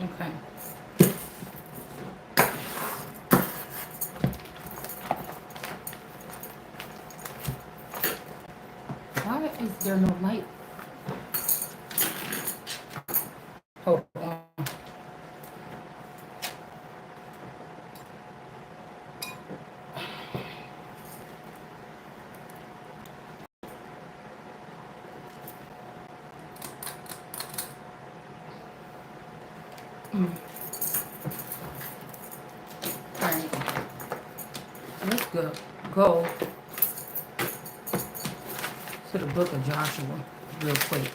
Okay. Why is there no light? Hold on. All right. Let's go to the book of Joshua real quick.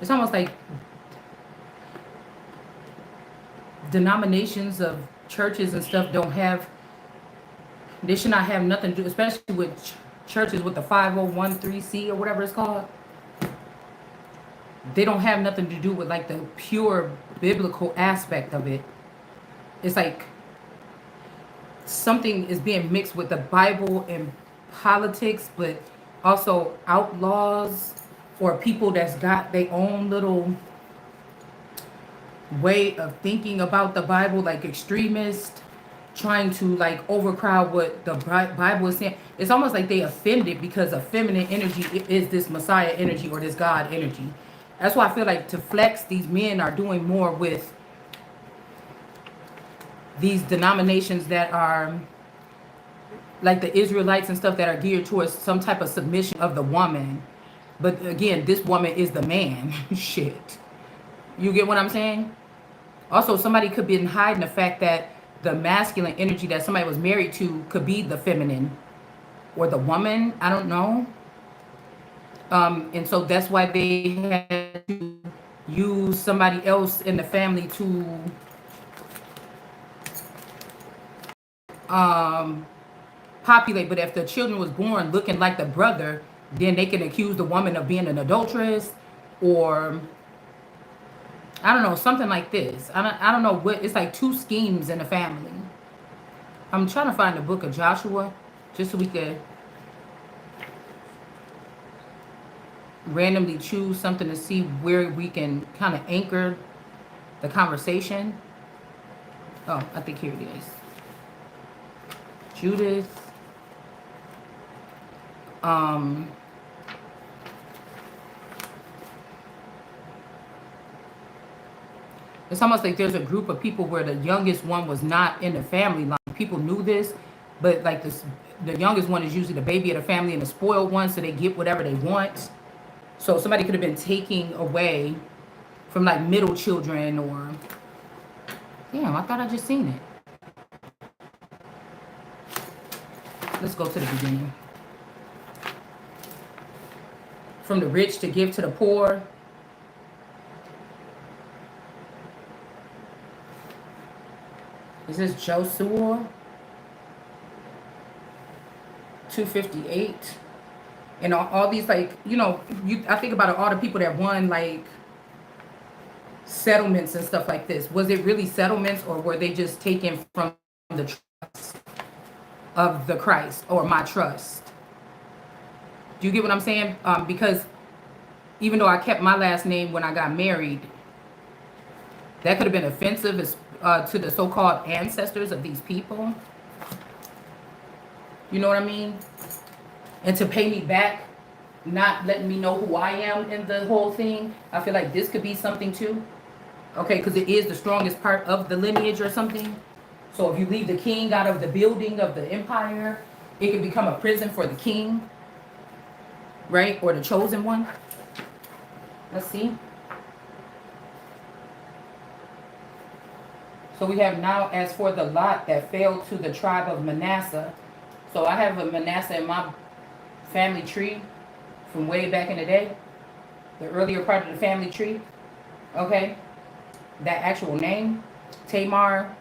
It's almost like denominations of churches and stuff don't have, they should not have nothing to do, especially with churches with the 5013C or whatever it's called. They don't have nothing to do with like the pure biblical aspect of it. It's like something is being mixed with the Bible and politics, but also outlaws or people that's got their own little way of thinking about the Bible, like extremists trying to like overcrowd what the Bible is saying. It's almost like they offended because a feminine energy is this Messiah energy or this God energy. That's why I feel like to flex, these men are doing more with these denominations that are like the Israelites and stuff that are geared towards some type of submission of the woman. But again, this woman is the man. Shit. You get what I'm saying? Also, somebody could be hiding the fact that the masculine energy that somebody was married to could be the feminine or the woman. I don't know. And so that's why they had to use somebody else in the family to populate. But if the children was born looking like the brother, then they can accuse the woman of being an adulteress, or I don't know, something like this. I don't know what, it's like two schemes in the family. I'm trying to find the book of Joshua just so we could randomly choose something to see where we can kind of anchor the conversation. Oh, I think here it is. Judith. It's almost like there's a group of people where the youngest one was not in the family line. People knew this, but like this, the youngest one is usually the baby of the family and the spoiled one, so they get whatever they want. So somebody could have been taking away from like middle children or, damn, I thought I just seen it. Let's go to the beginning. From the rich to give to the poor. Is this Joshua 258? And all these, like, you know, I think about all the people that won like settlements and stuff like this. Was it really settlements, or were they just taken from the trust of the Christ or my trust? Do you get what I'm saying? Because even though I kept my last name when I got married, that could have been offensive to the so-called ancestors of these people. You know what I mean? And to pay me back, not letting me know who I am in the whole thing, I feel like this could be something too. Okay, because it is the strongest part of the lineage or something. So if you leave the king out of the building of the empire, it can become a prison for the king, right? Or the chosen one. Let's see. So we have now, as for the lot that fell to the tribe of Manasseh. So I have a Manasseh in my family tree from way back in the day. The earlier part of the family tree. Okay. That actual name. Tamar.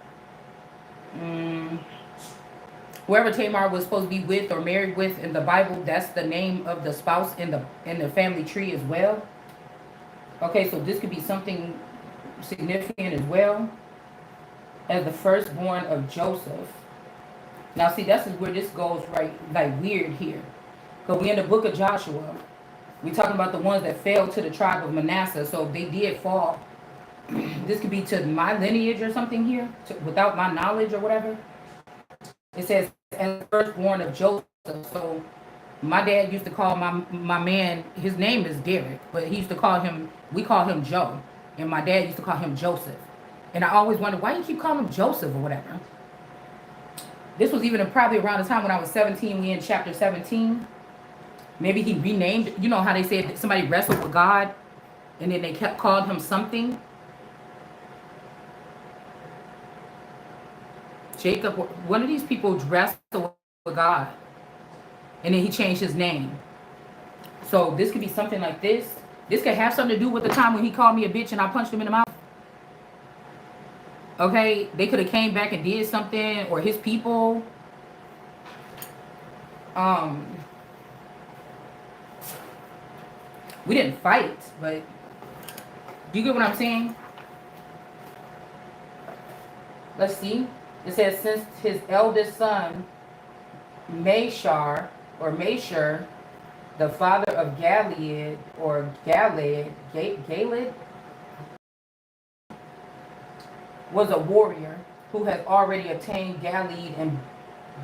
Whoever Tamar was supposed to be with or married with in the Bible, that's the name of the spouse in the family tree as well. Okay, so this could be something significant as well. As the firstborn of Joseph. Now see, that's where this goes right, like weird here. Because we in the book of Joshua. We talking about the ones that fell to the tribe of Manasseh. So they did fall. This could be to my lineage or something here, without my knowledge or whatever. It says, as firstborn of Joseph. So my dad used to call my man, his name is Derek, but he used to call him, we call him Joe. And my dad used to call him Joseph. And I always wondered, why you keep calling him Joseph or whatever? This was even probably around the time when I was 17, we in chapter 17. Maybe he renamed, you know how they said somebody wrestled with God and then they kept calling him something. Jacob, one of these people wrestled with God and then he changed his name. So this could be something like this. This could have something to do with the time when he called me a bitch and I punched him in the mouth. Okay, they could have came back and did something, or his people. We didn't fight, but do you get what I'm saying? Let's see. It says, since his eldest son, Mashar, the father of Galad, was a warrior who had already obtained Galad and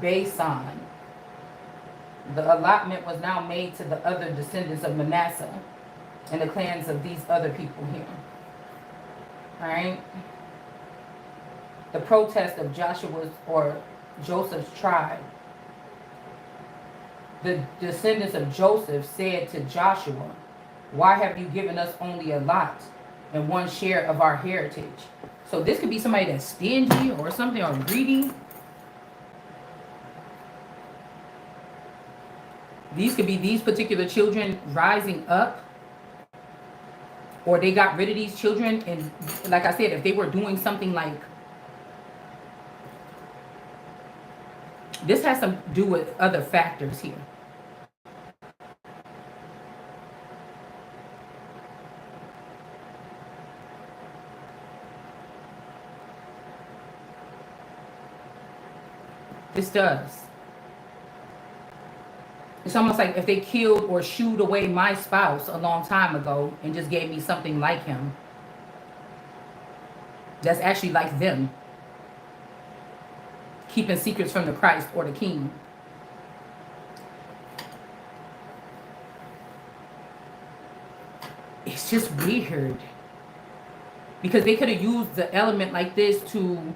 Basan. The allotment was now made to the other descendants of Manasseh and the clans of these other people here. All right. The protest of Joshua's or Joseph's tribe. The descendants of Joseph said to Joshua, why have you given us only a lot and one share of our heritage? So this could be somebody that's stingy or something, or greedy. These could be these particular children rising up, or they got rid of these children. And like I said, if they were doing something like, this has to do with other factors here. This does. It's almost like if they killed or shooed away my spouse a long time ago and just gave me something like him, that's actually like them, keeping secrets from the Christ or the King. It's just weird, because they could have used the element like this to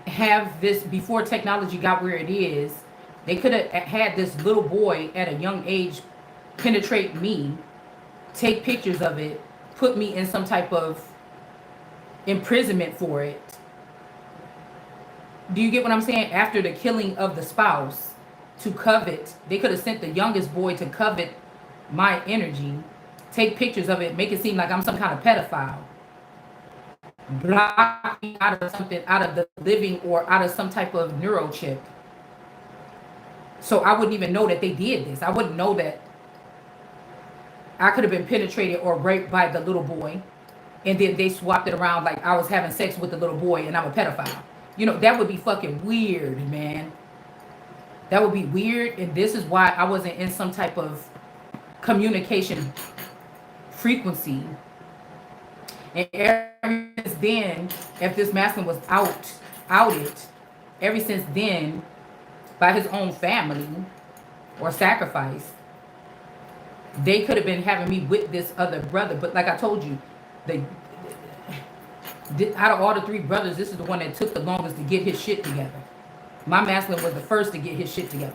have this before technology got where it is. They could have had this little boy at a young age penetrate me, take pictures of it, put me in some type of imprisonment for it. Do you get what I'm saying? After the killing of the spouse, to covet, they could have sent the youngest boy to covet my energy, take pictures of it, make it seem like I'm some kind of pedophile, block me out of something, out of the living, or out of some type of neurochip. So I wouldn't even know that they did this. I wouldn't know that I could have been penetrated or raped by the little boy, and then they swapped it around like I was having sex with the little boy and I'm a pedophile. You know, that would be fucking weird, man. That would be weird, and this is why I wasn't in some type of communication frequency. And ever since then, if this masculine was outed, ever since then, by his own family or sacrifice, they could have been having me with this other brother. But like I told you, out of all the three brothers, this is the one that took the longest to get his shit together. My masculine was the first to get his shit together.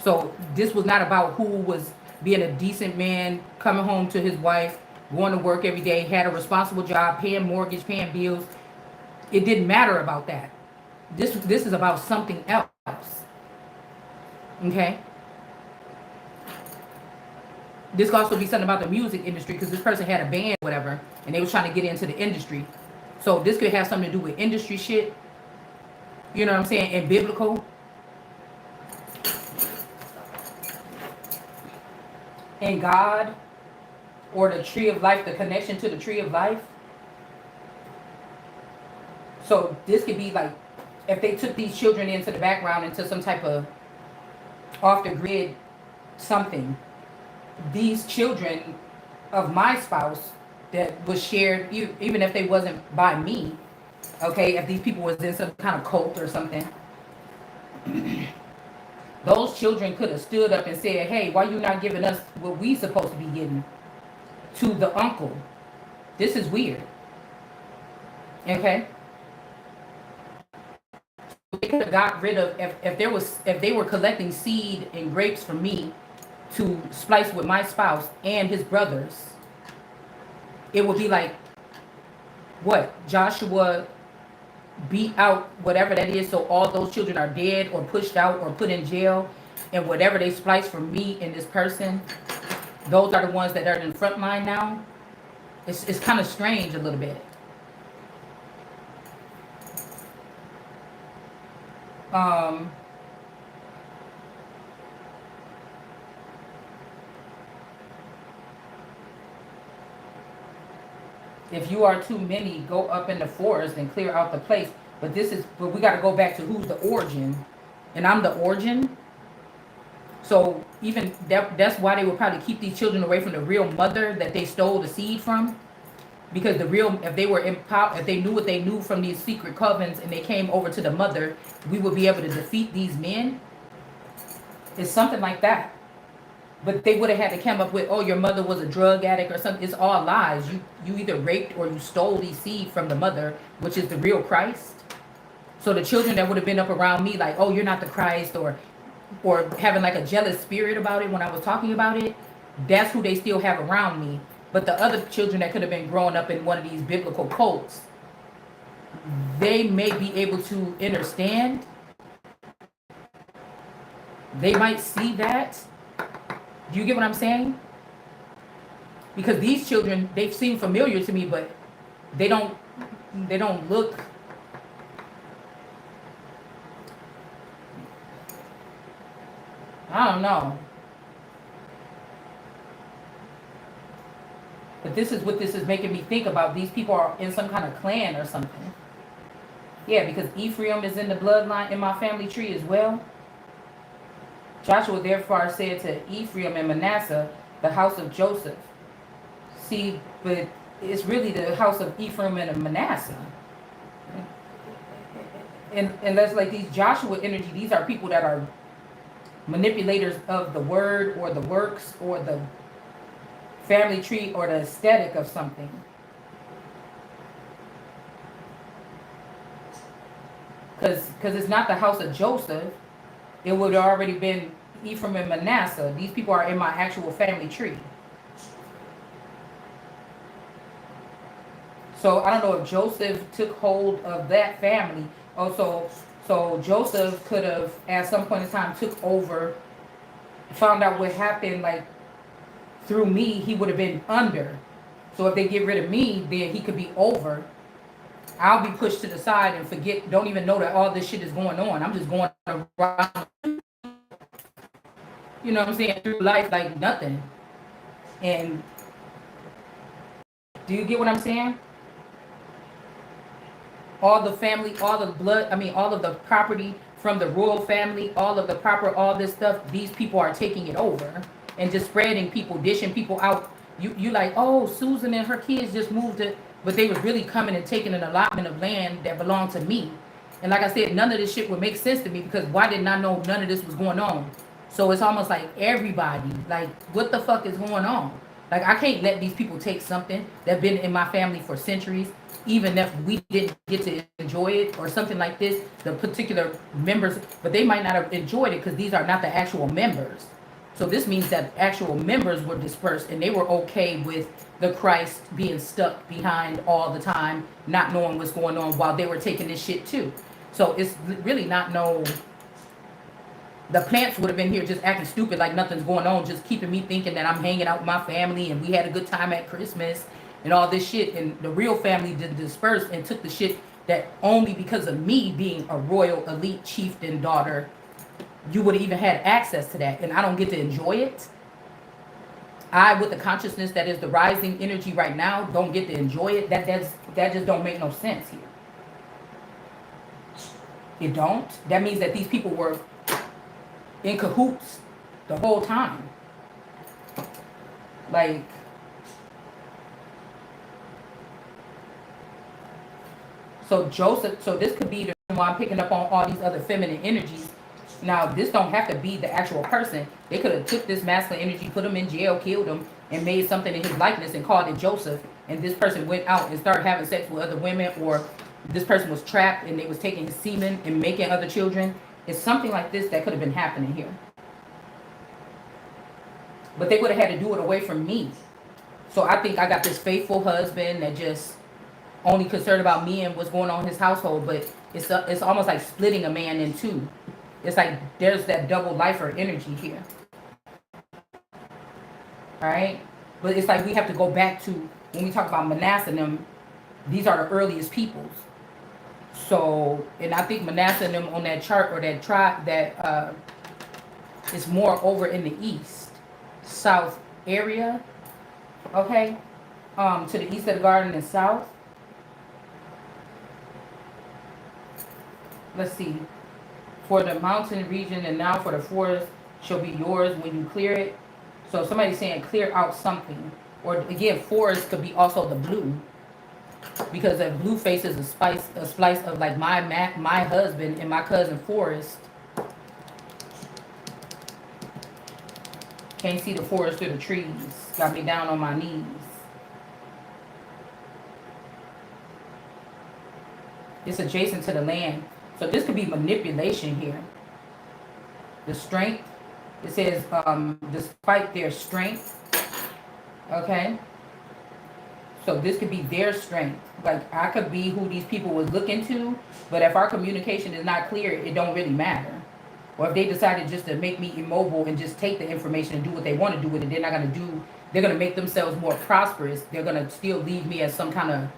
So this was not about who was being a decent man, coming home to his wife, going to work every day, had a responsible job, paying mortgage, paying bills. It didn't matter about that. This is about something else. Okay? This could also be something about the music industry, because this person had a band or whatever, and they was trying to get into the industry. So this could have something to do with industry shit. You know what I'm saying? And biblical. And God, or the tree of life, the connection to the tree of life. So this could be like, if they took these children into the background, into some type of off the grid something. These children of my spouse that was shared, even if they wasn't by me, okay, if these people was in some kind of cult or something, those children could have stood up and said, hey, why you not giving us what we supposed to be getting to the uncle? This is weird. Okay? They could have got rid of, if they were collecting seed and grapes from me to splice with my spouse and his brothers, it would be like, what? Joshua beat out whatever that is, so all those children are dead or pushed out or put in jail, and whatever they splice from me and this person, those are the ones that are in the front line now. It's kind of strange a little bit. If you are too many, go up in the forest and clear out the place. But we got to go back to who's the origin, and I'm the origin. So even that's why they would probably keep these children away from the real mother that they stole the seed from, because if they were if they knew what they knew from these secret covens and they came over to the mother, we would be able to defeat these men. It's something like that. But they would have had to come up with, oh, your mother was a drug addict or something. It's all lies. You either raped or you stole these seed from the mother, which is the real Christ. So the children that would have been up around me like, oh, you're not the Christ, or having like a jealous spirit about it when I was talking about it, that's who they still have around me. But the other children that could have been growing up in one of these biblical cults, they may be able to understand. They might see that. Do you get what I'm saying? Because these children, they seem familiar to me, but they don't look. I don't know. But this is what this is making me think about. These people are in some kind of clan or something. Yeah, because Ephraim is in the bloodline in my family tree as well. Joshua therefore said to Ephraim and Manasseh, the house of Joseph. See, but it's really the house of Ephraim and Manasseh. And that's like these Joshua energy, these are people that are manipulators of the word or the works or the family tree or the aesthetic of something. Because it's not the house of Joseph. It would have already been Ephraim and Manasseh. These people are in my actual family tree. So I don't know if Joseph took hold of that family. Also, so Joseph could have, at some point in time, took over, found out what happened, like, through me, he would have been under. So if they get rid of me, then he could be over. I'll be pushed to the side and forget, don't even know that all this shit is going on. I'm just going around, you know what I'm saying, through life like nothing. And do you get what I'm saying? All the family, all the blood, all of the property from the royal family, all of the proper, all this stuff, these people are taking it over and just spreading people, dishing people out. You like, oh, Susan and her kids just moved it, but they was really coming and taking an allotment of land that belonged to me. And like I said, none of this shit would make sense to me, because why didn't I know none of this was going on? So it's almost like everybody, like, what the fuck is going on? Like, I can't let these people take something that's been in my family for centuries, even if we didn't get to enjoy it or something like this, the particular members, but they might not have enjoyed it because these are not the actual members. So this means that actual members were dispersed and they were okay with the Christ being stuck behind all the time, not knowing what's going on while they were taking this shit too. So it's really not the plants would have been here just acting stupid like nothing's going on, just keeping me thinking that I'm hanging out with my family and we had a good time at Christmas and all this shit. And the real family did disperse and took the shit that only because of me being a royal elite chieftain daughter, you would have even had access to that. And I don't get to enjoy it. I, with the consciousness that is the rising energy right now, don't get to enjoy it. That just don't make no sense here. It don't. That means that these people were in cahoots the whole time. Like, so Joseph, so this could be the reason why I'm picking up on all these other feminine energies. Now, this don't have to be the actual person. They could have took this masculine energy, put him in jail, killed him, and made something in his likeness and called it Joseph. And this person went out and started having sex with other women, or this person was trapped and they was taking his semen and making other children. It's something like this that could have been happening here. But they would have had to do it away from me. So I think I got this faithful husband that just only concerned about me and what's going on in his household. But it's almost like splitting a man in two. It's like there's that double lifer energy here. All right? But it's like we have to go back to, when we talk about Manasseh and them, these are the earliest peoples. So, and I think Manasseh and them on that chart, or that tribe, that is more over in the east, south area, okay? To the east of the garden and south. Let's see. For the mountain region and now for the forest shall be yours when you clear it. So somebody's saying clear out something. Or again, forest could be also the blue. Because the blue face is a splice of like my husband and my cousin Forrest. Can't see the forest through the trees. Got me down on my knees. It's adjacent to the land. So this could be manipulation here. The strength. It says, despite their strength. Okay. So this could be their strength. Like, I could be who these people was looking to, but if our communication is not clear, it don't really matter. Or if they decided just to make me immobile and just take the information and do what they want to do with it, they're not going to do, they're going to make themselves more prosperous. They're going to still leave me as some kind of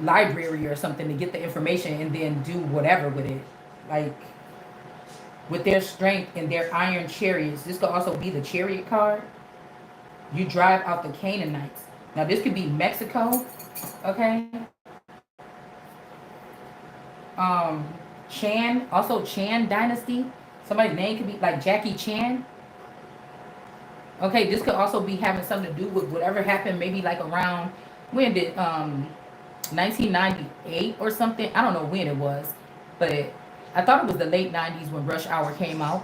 library or something to get the information and then do whatever with it. Like, with their strength and their iron chariots. This could also be the chariot card. You drive out the Canaanites. Now this could be Mexico, okay? Chan, also Chan dynasty. Somebody's name could be like Jackie Chan. Okay, this could also be having something to do with whatever happened, maybe like around, when did 1998 or something? I don't know when it was, but I thought it was the late 90s when Rush Hour came out.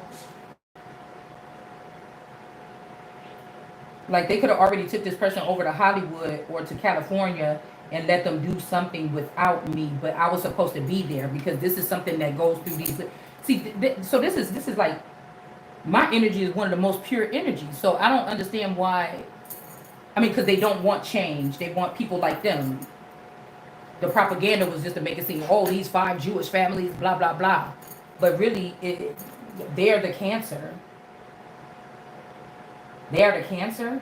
Like, they could have already took this person over to Hollywood or to California and let them do something without me, but I was supposed to be there because this is something that goes through these. See, so this is like, my energy is one of the most pure energies. So I don't understand why. I mean, because they don't want change. They want people like them. The propaganda was just to make it seem, oh, these 5 Jewish families, blah, blah, blah. But really, they're the cancer. They are the cancer.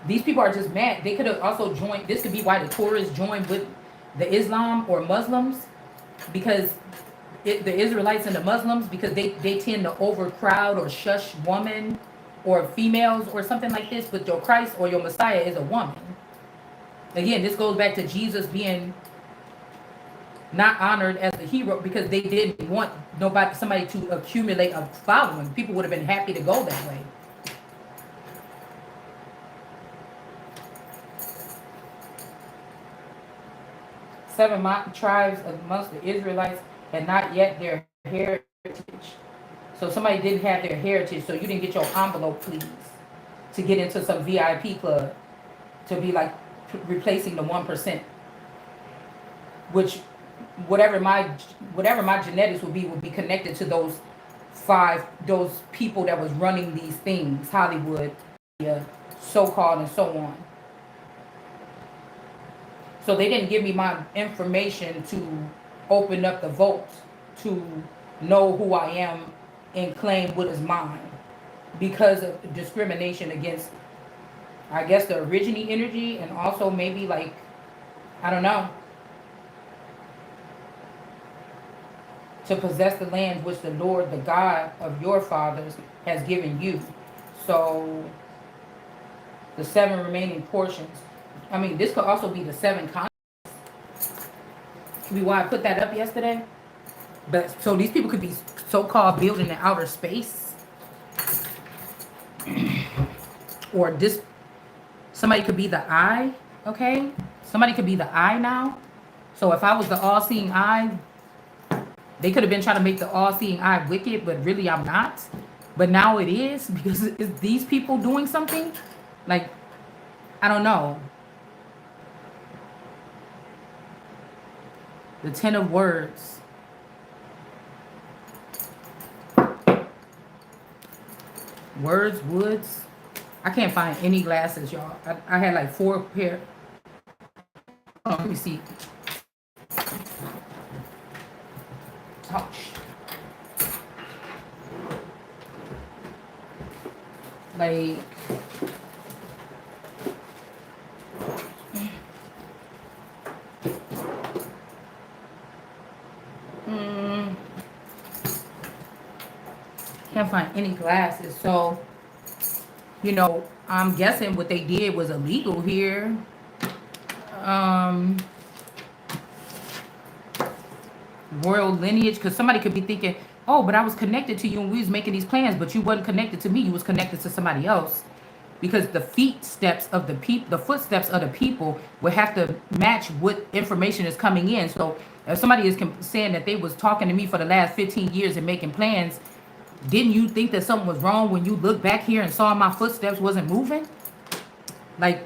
These people are just mad. They could have also joined. This could be why the tourists joined with the Islam or Muslims. Because the Israelites and the Muslims, because they tend to overcrowd or shush women or females or something like this. But your Christ or your Messiah is a woman. Again, this goes back to Jesus being not honored as the hero because they didn't want somebody to accumulate a following. People would have been happy to go that way. Seven tribes amongst the Israelites had not yet their heritage. So somebody didn't have their heritage, so you didn't get your envelope, please, to get into some VIP club, to be like replacing the 1%, which whatever my genetics would be connected to those people that was running these things, Hollywood, so-called, and so on. So they didn't give me my information to open up the vault to know who I am and claim what is mine because of discrimination against, I guess, the origine energy, and also maybe like, I don't know, to possess the land which the Lord, the God of your fathers, has given you. So the 7 remaining portions. I mean, this could also be the 7 continents. Could be why I put that up yesterday. But so these people could be so-called building in outer space, or this somebody could be the eye. Okay, somebody could be the eye now. So if I was the all-seeing eye, they could have been trying to make the all-seeing eye wicked, but really I'm not. But now it is because is these people doing something? Like, I don't know. The Ten of Words. Words, woods. I can't find any glasses, y'all. I had like 4 pair. Oh, let me see. Touch. Like, can't find any glasses. So, you know, I'm guessing what they did was illegal here. Royal lineage, because somebody could be thinking, oh, but I was connected to you and we was making these plans, but you wasn't connected to me, you was connected to somebody else. Because the footsteps of the people would have to match what information is coming in. So if somebody is saying that they was talking to me for the last 15 years and making plans, didn't you think that something was wrong when you looked back here and saw my footsteps wasn't moving? Like,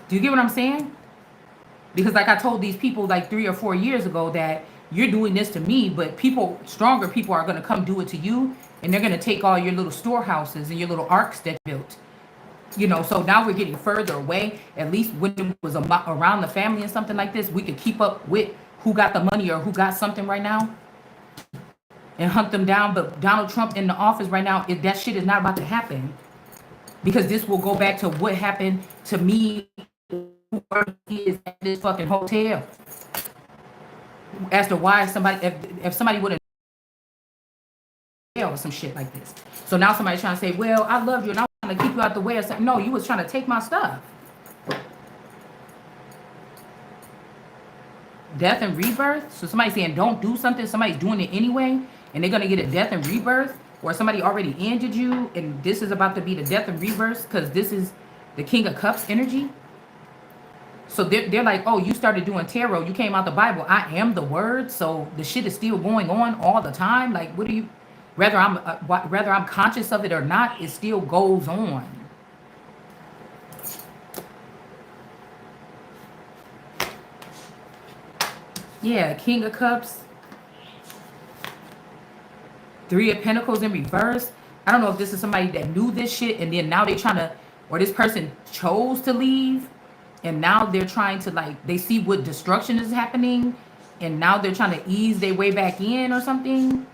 do you get what I'm saying? Because like I told these people like 3 or 4 years ago that you're doing this to me, but people, stronger people are going to come do it to you, and they're going to take all your little storehouses and your little arks that you built. You know, so now we're getting further away. At least when it was around the family and something like this, we could keep up with who got the money or who got something right now and hunt them down. But Donald Trump in the office right now, that shit is not about to happen. Because this will go back to what happened to me is at this fucking hotel. As to why somebody, if somebody would have or some shit like this. So now somebody's trying to say, well, I love you and I'm trying to keep you out the way or something. No, you was trying to take my stuff. Death and rebirth. So somebody saying don't do something, somebody's doing it anyway, and they're gonna get a death and rebirth, or somebody already ended you, and this is about to be the death and rebirth because this is the King of Cups energy. So they're like, oh, you started doing tarot, you came out the Bible. I am the word, so the shit is still going on all the time. Like, what do you? Whether I'm conscious of it or not, it still goes on. Yeah, King of Cups. 3 of Pentacles in reverse. I don't know if this is somebody that knew this shit and then now they trying to, or this person chose to leave and now they're trying to, like, they see what destruction is happening and now they're trying to ease their way back in or something.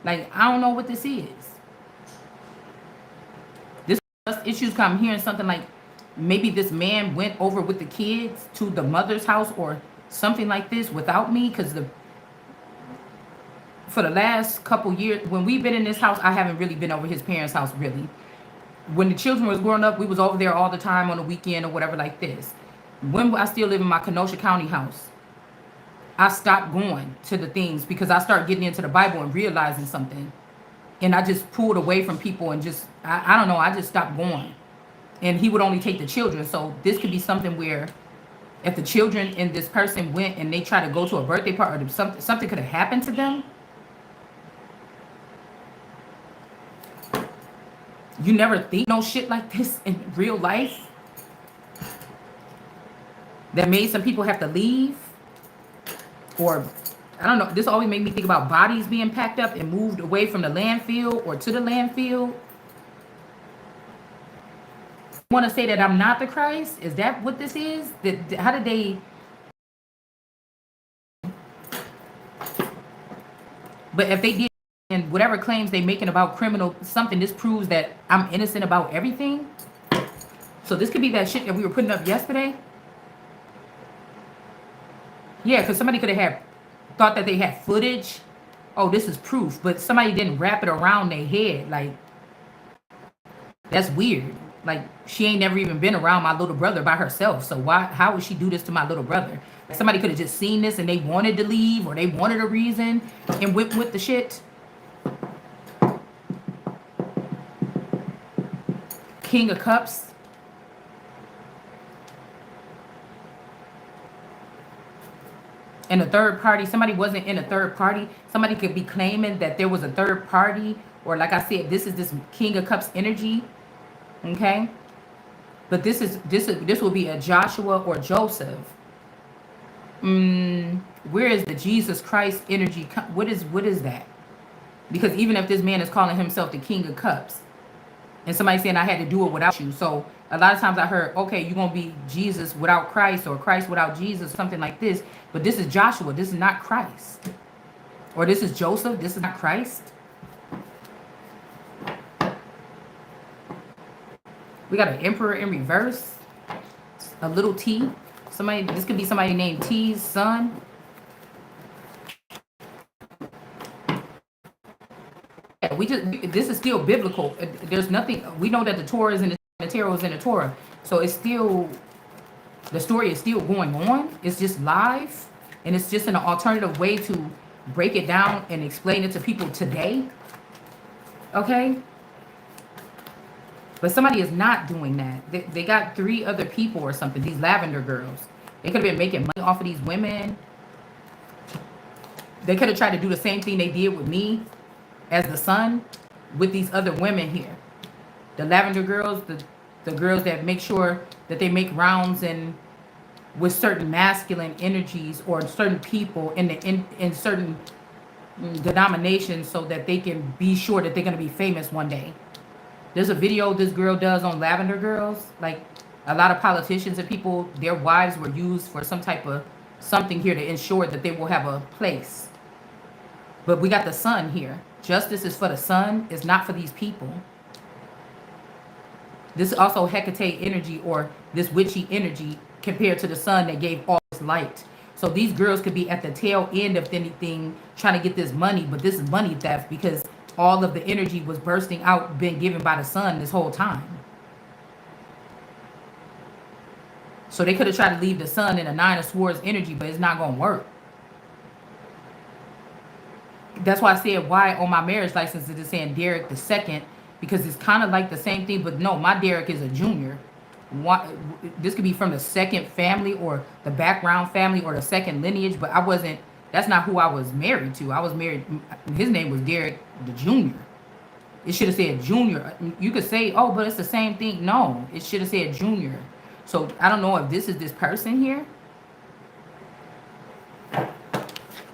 Like, I don't know what this is. This issues come here and something like maybe this man went over with the kids to the mother's house or something like this without me, because for the last couple years when we've been in this house, I haven't really been over his parents' house really. When the children was growing up, we was over there all the time on the weekend or whatever like this. When I still live in my Kenosha County house, I stopped going to the things because I started getting into the Bible and realizing something. And I just pulled away from people and just, I don't know, I just stopped going. And he would only take the children. So this could be something where if the children and this person went and they tried to go to a birthday party or something could have happened to them. You never think no shit like this in real life? That made some people have to leave? Or, I don't know, this always made me think about bodies being packed up and moved away from the landfill or to the landfill. I want to say that I'm not the Christ? Is that what this is? How did they... But if they did, and whatever claims they making about criminal something, this proves that I'm innocent about everything. So this could be that shit that we were putting up yesterday. Yeah, because somebody could have thought that they had footage. Oh, this is proof. But somebody didn't wrap it around their head. Like, that's weird. Like, she ain't never even been around my little brother by herself. So how would she do this to my little brother? Like, somebody could have just seen this and they wanted to leave, or they wanted a reason and went with the shit. King of Cups. And a third party, somebody wasn't in a third party. Somebody could be claiming that there was a third party, or like I said, this is this King of Cups energy, okay? But this will be a Joshua or Joseph. Where is the Jesus Christ energy? What is that? Because even if this man is calling himself the King of Cups, and somebody saying I had to do it without you, so a lot of times I heard, okay, you're gonna be Jesus without Christ, or Christ without Jesus, something like this. But this is Joshua. This is not Christ. Or this is Joseph. This is not Christ. We got an Emperor in reverse. A little T. Somebody. This could be somebody named T's son. Yeah, this is still biblical. There's nothing. We know that the Torah is in the tarot is in the Torah, so it's still, the story is still going on. It's just live, and it's just an alternative way to break it down and explain it to people today. Okay? But somebody is not doing that. They got 3 other people or something, these lavender girls. They could have been making money off of these women. They could have tried to do the same thing they did with me as the son with these other women here. The lavender girls, the girls that make sure that they make rounds and with certain masculine energies, or certain people in certain denominations, so that they can be sure that they're going to be famous one day. There's a video this girl does on lavender girls. Like, a lot of politicians and people, their wives were used for some type of something here to ensure that they will have a place. But we got the sun here. Justice is for the sun. It's not for these people. This is also Hecate energy, or this witchy energy, compared to the sun that gave all this light. So these girls could be at the tail end of anything, trying to get this money, but this is money theft, because all of the energy was bursting out, being given by the sun this whole time. So they could have tried to leave the sun in a 9 of Swords energy, but it's not going to work. That's why I said, why on my marriage license is it saying Derek the second? Because it's kind of like the same thing, but no, my Derek is a junior. This could be from the second family, or the background family, or the second lineage, but that's not who I was married to. I was married, his name was Derek the Junior. It should have said Junior. You could say, oh, but it's the same thing. No, it should have said Junior. So I don't know if this is this person here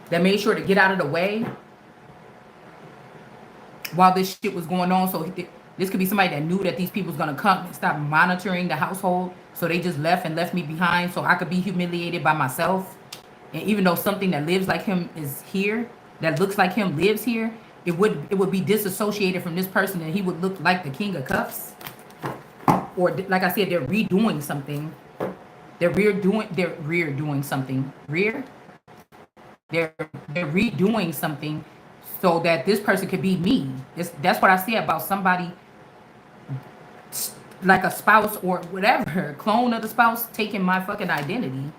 that made sure to get out of the way while this shit was going on. So this could be somebody that knew that these people was going to come and stop monitoring the household. So they just left me behind so I could be humiliated by myself. And even though something that lives like him is here, that looks like him lives here, it would be disassociated from this person, and he would look like the King of Cups. Or like I said, they're redoing something. They're redoing something. They're redoing something so that this person could be me. That's what I say about somebody, like a spouse or whatever, clone of the spouse taking my fucking identity.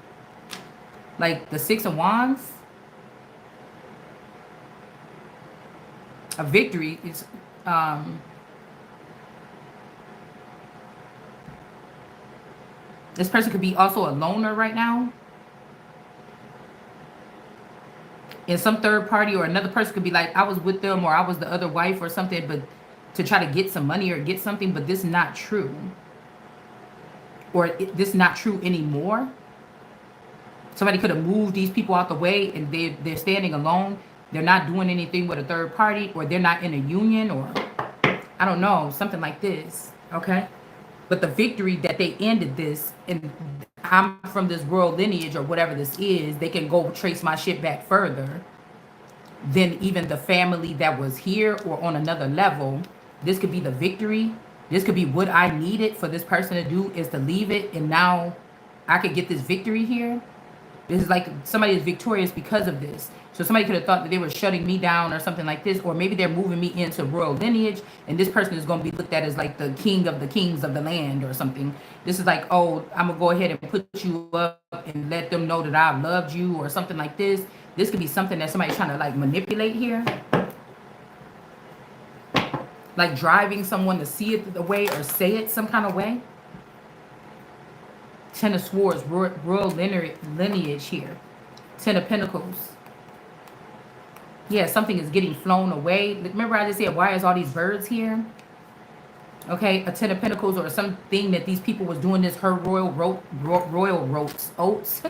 Like the 6 of Wands. A victory is this person could be also a loner right now. And some third party or another person could be like, I was with them, or I was the other wife or something, but to try to get some money or get something, but this is not true. Or this is not true anymore. Somebody could have moved these people out the way, and they're standing alone. They're not doing anything with a third party, or they're not in a union, or I don't know, something like this. Okay? But the victory that they ended this, and I'm from this royal lineage or whatever this is, they can go trace my shit back further than even the family that was here or on another level. This could be the victory. This could be what I needed for this person to do, is to leave it, and now I could get this victory here. This is like somebody is victorious because of this. So somebody could have thought that they were shutting me down or something like this, or maybe they're moving me into royal lineage, and this person is going to be looked at as like the king of the kings of the land or something. This is like, oh, I'm going to go ahead and put you up and let them know that I loved you or something like this. This could be something that somebody's trying to like manipulate here. Like driving someone to see it the way or say it some kind of way. Ten of Swords, royal lineage here. Ten of Pentacles. Yeah, something is getting flown away. Remember I just said, why is all these birds here? Okay, a Ten of Pentacles or something that these people was doing this, her royal oats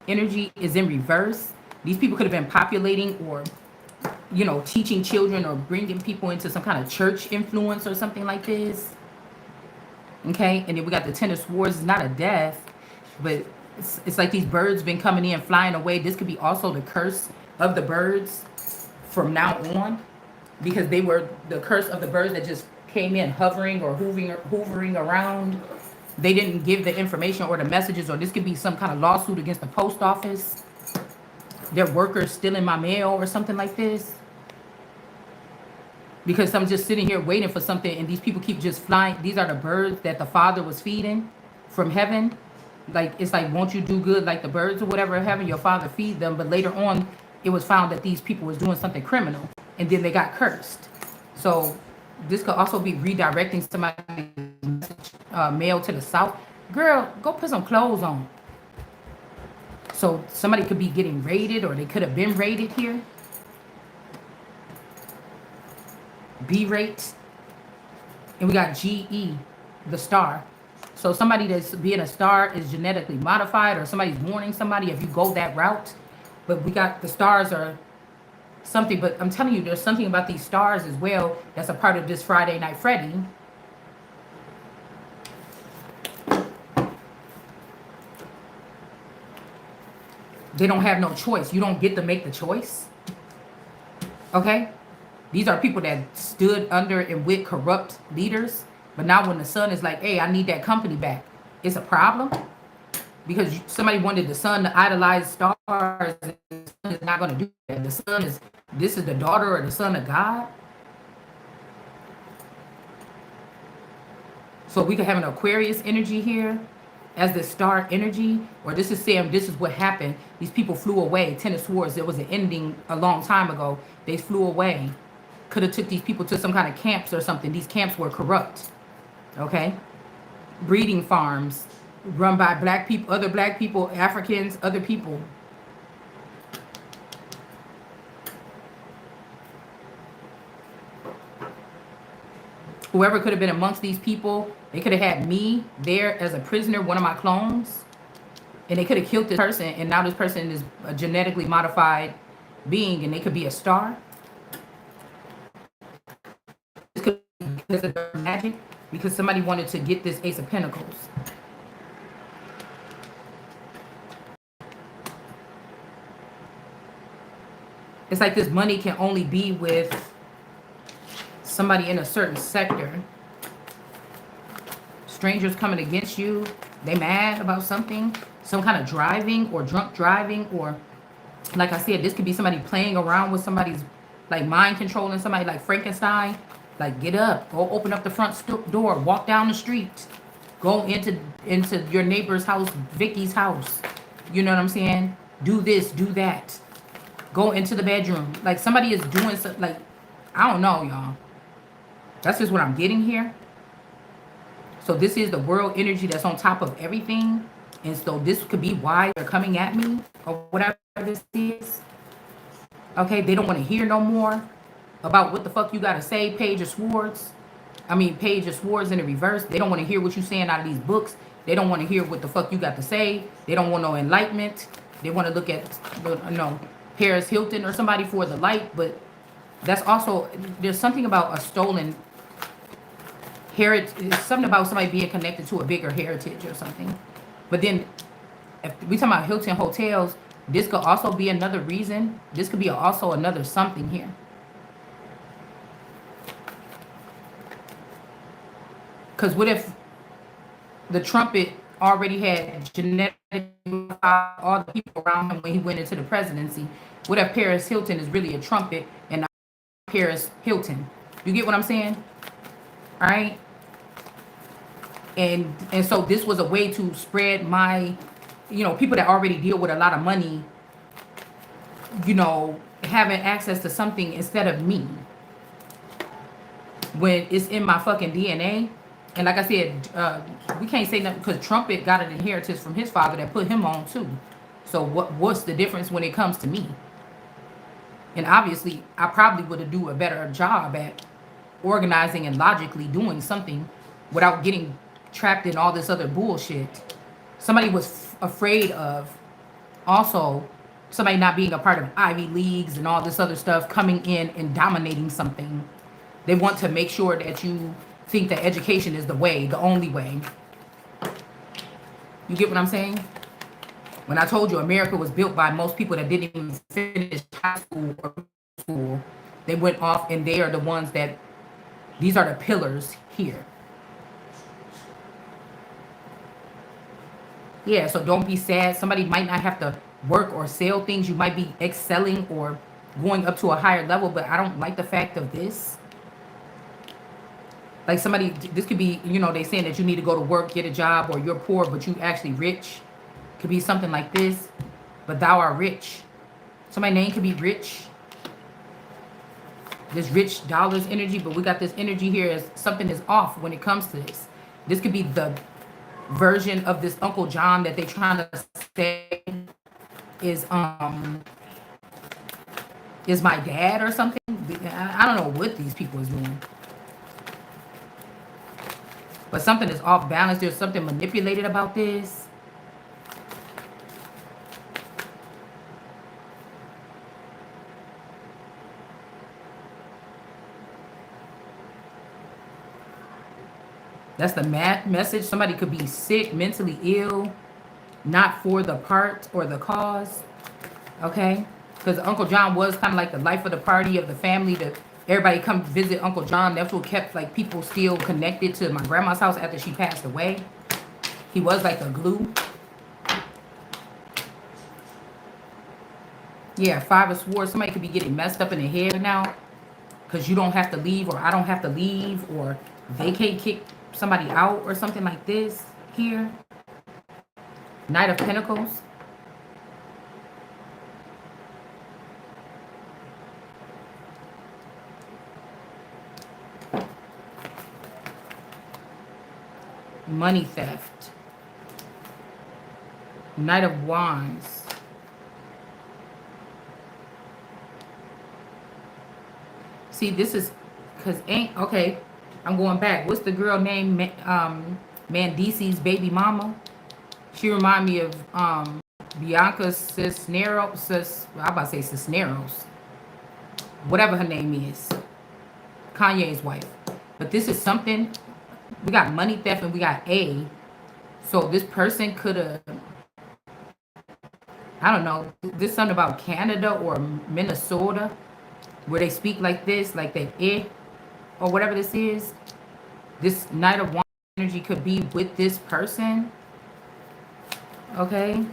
energy is in reverse. These people could have been populating or, you know, teaching children or bringing people into some kind of church influence or something like this. Okay, and then we got the Ten of Swords. It's not a death, but it's like these birds been coming in, flying away. This could be also the curse of the birds from now on, because they were the curse of the birds that just came in hovering or hoovering around. They didn't give the information or the messages, or this could be some kind of lawsuit against the post office. Their workers stealing my mail or something like this. Because I'm just sitting here waiting for something, and these people keep just flying. These are the birds that the Father was feeding from heaven. Like, it's like, won't you do good like the birds or whatever heaven? Your Father feed them. But later on, it was found that these people was doing something criminal, and then they got cursed. So this could also be redirecting somebody's mail to the south. Girl, go put some clothes on. So somebody could be getting raided, or they could have been raided here. B-rate. And we got GE, the star. So somebody that's being a star is genetically modified, or somebody's warning somebody if you go that route. But we got the stars are something. But I'm telling you, there's something about these stars as well that's a part of this Friday Night Freddy. They don't have no choice. You don't get to make the choice. Okay? These are people that stood under and with corrupt leaders. But now when the sun is like, hey, I need that company back, it's a problem. Because somebody wanted the sun to idolize stars. And the sun is not going to do that. The sun is, this is the daughter or the son of God. So we could have an Aquarius energy here as the star energy. Or this is saying this is what happened. These people flew away. Ten of Swords, there was an ending a long time ago. They flew away. Could have took these people to some kind of camps or something. These camps were corrupt. Okay? Breeding farms run by black people, other black people, Africans, other people. Whoever could have been amongst these people, they could have had me there as a prisoner, one of my clones. And they could have killed this person, and now this person is a genetically modified being, and they could be a star. This could be because of their magic, because somebody wanted to get this Ace of Pentacles. It's like this money can only be with somebody in a certain sector. Strangers coming against you. They mad about something. Some kind of driving or drunk driving. Or, like I said, this could be somebody playing around with somebody's, like mind controlling somebody like Frankenstein. Like, get up. Go open up the front door. Walk down the street. Go into your neighbor's house, Vicky's house. You know what I'm saying? Do this, do that. Go into the bedroom. Like, somebody is doing something. Like, I don't know, y'all. That's just what I'm getting here. So this is the world energy that's on top of everything. And so this could be why they're coming at me or whatever this is. Okay, they don't want to hear no more about what the fuck you got to say, Page of Swords. I mean, Page of Swords in the reverse. They don't want to hear what you're saying out of these books. They don't want to hear what the fuck you got to say. They don't want no enlightenment. They want to look at, Paris Hilton or somebody for the light. But that's also, there's something about a stolen heritage. It's something about somebody being connected to a bigger heritage or something. But then, if we talking about Hilton hotels, this could also be another reason. This could be also another something here. Because what if the trumpet already had genetic all the people around him when he went into the presidency. What if Paris Hilton is really a trumpet and not Paris Hilton? You get what I'm saying? All right. And so this was a way to spread my, people that already deal with a lot of money, having access to something instead of me when it's in my fucking DNA. And like I said, we can't say nothing because Trumpet got an inheritance from his father that put him on too. So what's the difference when it comes to me? And obviously, I probably would do a better job at organizing and logically doing something without getting trapped in all this other bullshit. Somebody was afraid of also somebody not being a part of Ivy Leagues and all this other stuff coming in and dominating something. They want to make sure that you think that education is the way, the only way. You get what I'm saying? When I told you America was built by most people that didn't even finish high school or school, they went off and they are the ones that, these are the pillars here. Yeah, so don't be sad. Somebody might not have to work or sell things. You might be excelling or going up to a higher level, but I don't like the fact of this. Like somebody, this could be, they saying that you need to go to work, get a job, or you're poor, but you actually rich. Could be something like this, but thou art rich. Somebody's name could be rich. This rich dollars energy, but we got this energy here as something is off when it comes to this. This could be the version of this Uncle John that they trying to say is my dad or something. I don't know what these people is doing. But something is off balance. There's something manipulated about this. That's the message. Somebody could be sick, mentally ill, not for the part or the cause. Okay? Because Uncle John was kind of like the life of the party of the family. Everybody come visit Uncle John. That's what kept like people still connected to my grandma's house after she passed away. He was like a glue. Yeah, Five of Swords. Somebody could be getting messed up in the head now because you don't have to leave, or I don't have to leave, or they can't kick somebody out or something like this here. Knight of Pentacles. Money theft. Knight of Wands. See, this is because okay. I'm going back. What's the girl name? Mandisi's baby mama. She remind me of Bianca Cisneros. I'm about to say Cisneros. Whatever her name is. Kanye's wife. But this is something. We got money theft and we got A. So this person could have, I don't know, this is something about Canada or Minnesota where they speak like this, like that or whatever this is. This Knight of Wands energy could be with this person. Okay.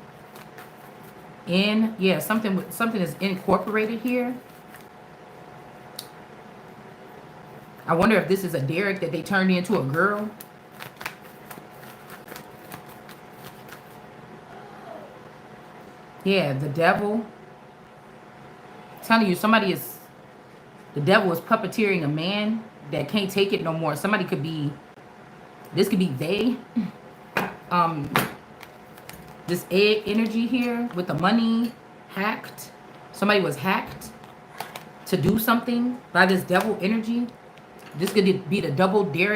Yeah, something is incorporated here. I wonder if this is a Derek that they turned into a girl. Yeah, the devil. I'm telling you, the devil is puppeteering a man that can't take it no more. Somebody could be, this could be they. This egg energy here with the money hacked. Somebody was hacked to do something by this devil energy. This could be the double D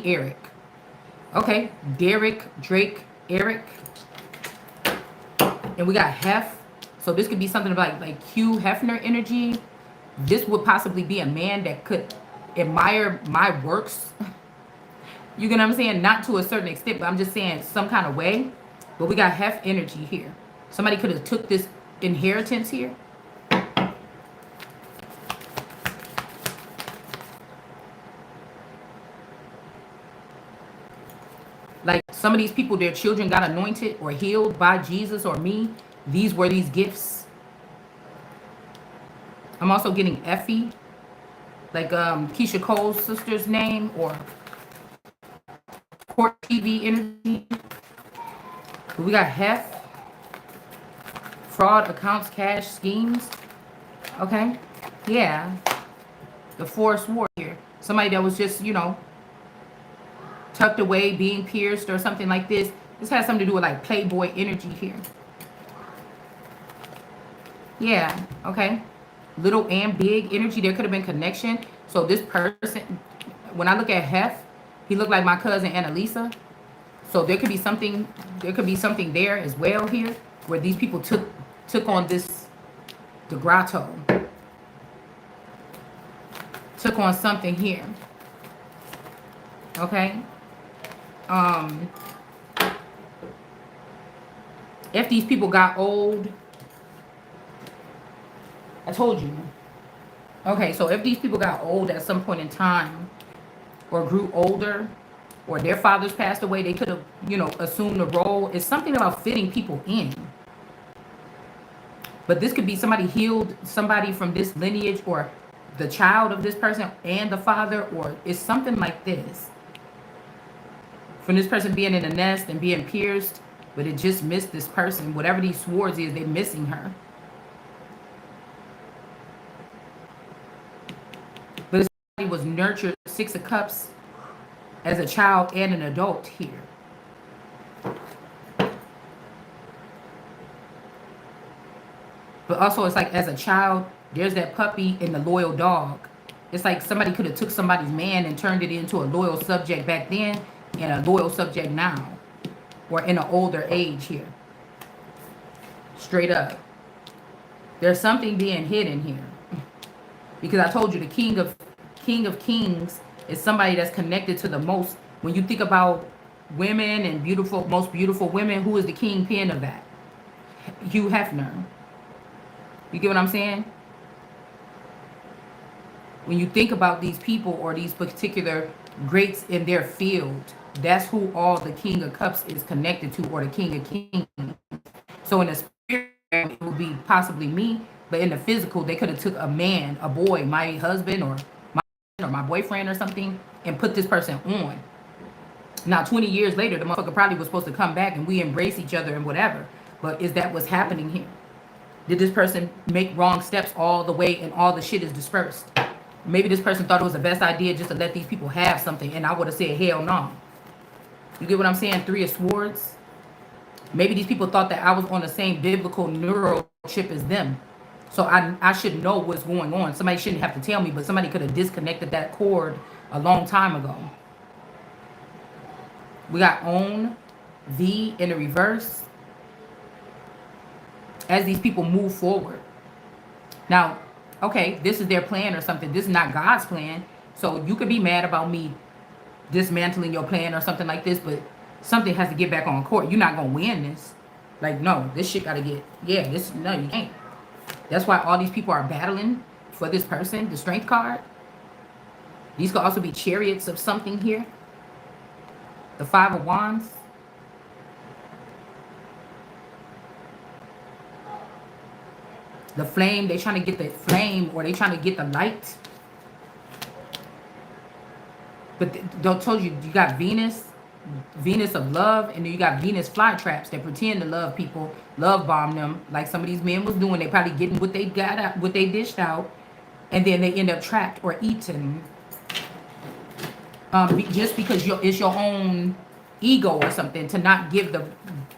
Eric. Okay, Derek, Drake, Eric. And we got Hef. So this could be something about like Hugh Hefner energy. This would possibly be a man that could admire my works. You get what I'm saying? Not to a certain extent, but I'm just saying some kind of way. But we got Hef energy here. Somebody could have took this inheritance here. Some of these people, their children got anointed or healed by Jesus or me. These were these gifts. I'm also getting Effie, like Keisha Cole's sister's name, or Court TV Energy. We got Hef, fraud, accounts, cash, schemes. Okay, yeah. The force war here. Somebody that was just, tucked away, being pierced or something like this. This has something to do with like Playboy energy here. Yeah, okay. Little and big energy. There could have been connection. So this person, when I look at Hef, he looked like my cousin Annalisa. So there could be something there as well here, where these people took on this, the grotto. Took on something here. Okay. If these people got old, I told you. Okay, so if these people got old at some point in time, or grew older, or their fathers passed away, they could have, assumed the role. It's something about fitting people in. But this could be somebody healed, somebody from this lineage, or the child of this person and the father, or it's something like this. From this person being in a nest and being pierced, but it just missed this person. Whatever these swords is, they're missing her. But somebody was nurtured, Six of Cups, as a child and an adult here. But also it's like as a child, there's that puppy and the loyal dog. It's like somebody could have took somebody's man and turned it into a loyal subject back then and a loyal subject now. Or in an older age here. Straight up. There's something being hidden here. Because I told you the King of Kings is somebody that's connected to the most. When you think about women and most beautiful women, who is the kingpin of that? Hugh Hefner. You get what I'm saying? When you think about these people or these particular greats in their field, that's who all the King of Cups is connected to, or the King of Kings. So in the spirit, it would be possibly me, but in the physical, they could have took a man, a boy, my husband, or my boyfriend or something, and put this person on. Now, 20 years later, the motherfucker probably was supposed to come back and we embrace each other and whatever. But is that what's happening here? Did this person make wrong steps all the way and all the shit is dispersed? Maybe this person thought it was the best idea just to let these people have something, and I would have said, hell no. You get what I'm saying? Three of Swords. Maybe these people thought that I was on the same biblical neural chip as them. So I should know what's going on. Somebody shouldn't have to tell me, but somebody could have disconnected that cord a long time ago. We got Own, V in the reverse. As these people move forward. Now, okay, this is their plan or something. This is not God's plan. So you could be mad about me dismantling your plan or something like this, but something has to get back on court. You're not going to win this. Like, no, this shit got to get, no, you can't. That's why all these people are battling for this person, the Strength card. These could also be chariots of something here. The Five of Wands. The flame, they trying to get the flame, or they trying to get the light. But don't told you, you got Venus of love, and then you got Venus flytraps that pretend to love people, love bomb them, like some of these men was doing. They probably getting what they got out, what they dished out, and then they end up trapped or eaten. Just because it's your own ego or something to not give the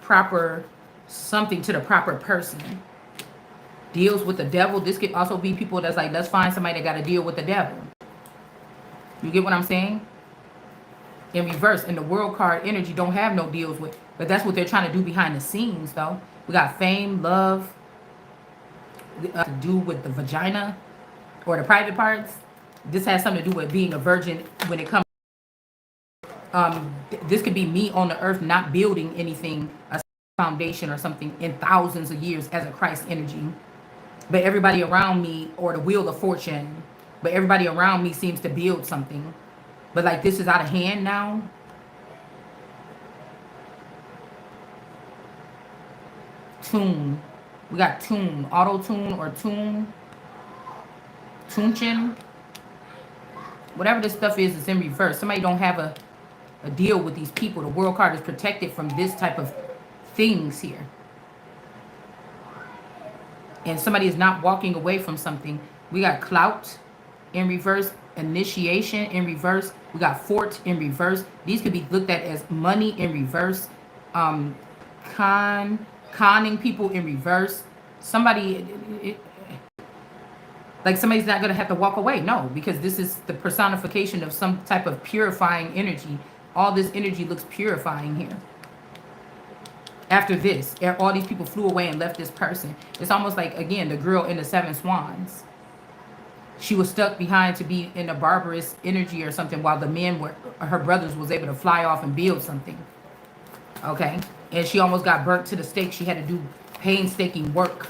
proper something to the proper person. Deals with the devil. This could also be people that's like, let's find somebody that got to deal with the devil. You get what I'm saying? In reverse, in the world card energy don't have no deals with, but that's what they're trying to do behind the scenes though. We got fame, love, to do with the vagina or the private parts. This has something to do with being a virgin when it comes. This could be me on the earth not building anything, a foundation or something in thousands of years as a Christ energy. But everybody around me, or the wheel of fortune, but everybody around me seems to build something. But like this is out of hand now. tune. We got tune, auto tune or tune, tunchin. Whatever this stuff is in reverse. Somebody don't have a deal with these people. The world card is protected from this type of things here. And somebody is not walking away from something. We got clout in reverse, initiation in reverse. We got fort in reverse. These could be looked at as money in reverse. Conning people in reverse. Somebody, like somebody's not going to have to walk away. No, because this is the personification of some type of purifying energy. All this energy looks purifying here. After this, all these people flew away and left this person. It's almost like, again, the girl in the 7 swans. She was stuck behind to be in a barbarous energy or something while the men were, her brothers was able to fly off and build something. Okay? And she almost got burnt to the stake. She had to do painstaking work.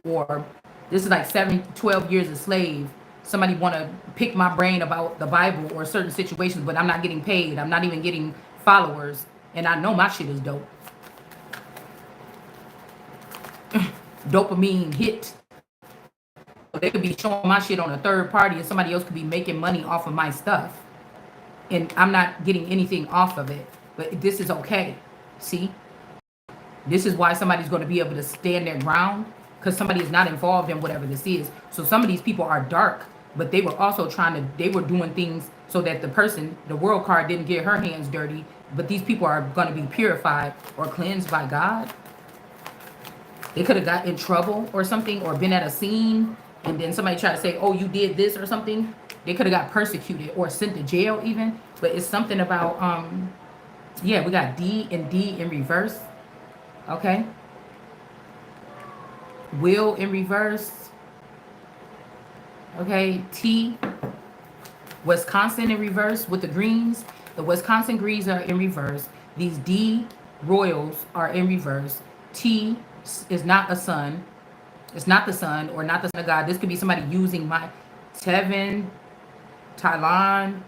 Or this is like 12 years a slave. Somebody want to pick my brain about the Bible or certain situations, but I'm not getting paid. I'm not even getting followers. And I know my shit is dope. Dopamine hit. They could be showing my shit on a third party and somebody else could be making money off of my stuff. And I'm not getting anything off of it. But this is okay. See? This is why somebody's going to be able to stand their ground. Because somebody is not involved in whatever this is. So some of these people are dark. But they were also they were doing things so that the world card didn't get her hands dirty. But these people are going to be purified or cleansed by God. They could have got in trouble or something or been at a scene and then somebody tried to say, oh, you did this or something. They could have got persecuted or sent to jail even. But it's something about, yeah, we got D and D in reverse. Okay. Will in reverse. Okay. T. Wisconsin in reverse with the greens. The Wisconsin greens are in reverse. These D royals are in reverse. T is not a son. It's not the son or not the son of God. This could be somebody using my Tevin, Tylon,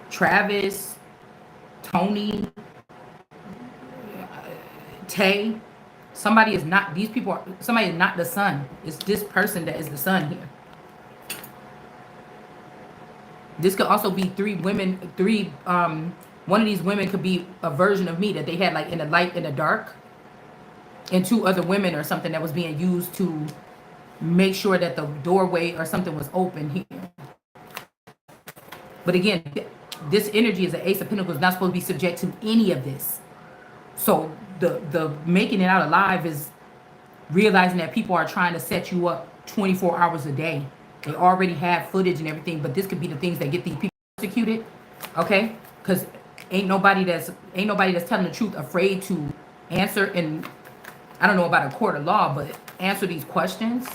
Travis, Tony, Tay. Somebody is not, these people are, somebody is not the son. It's this person that is the son here. This could also be one of these women could be a version of me that they had like in the light and the dark. And 2 other women or something that was being used to make sure that the doorway or something was open here. But again, this energy is an Ace of Pentacles, not supposed to be subject to any of this. So the making it out alive is realizing that people are trying to set you up 24 hours a day. They already have footage and everything, but this could be the things that get these people executed. Okay? Because ain't nobody that's telling the truth afraid to answer. And I don't know about a court of law, but answer these questions.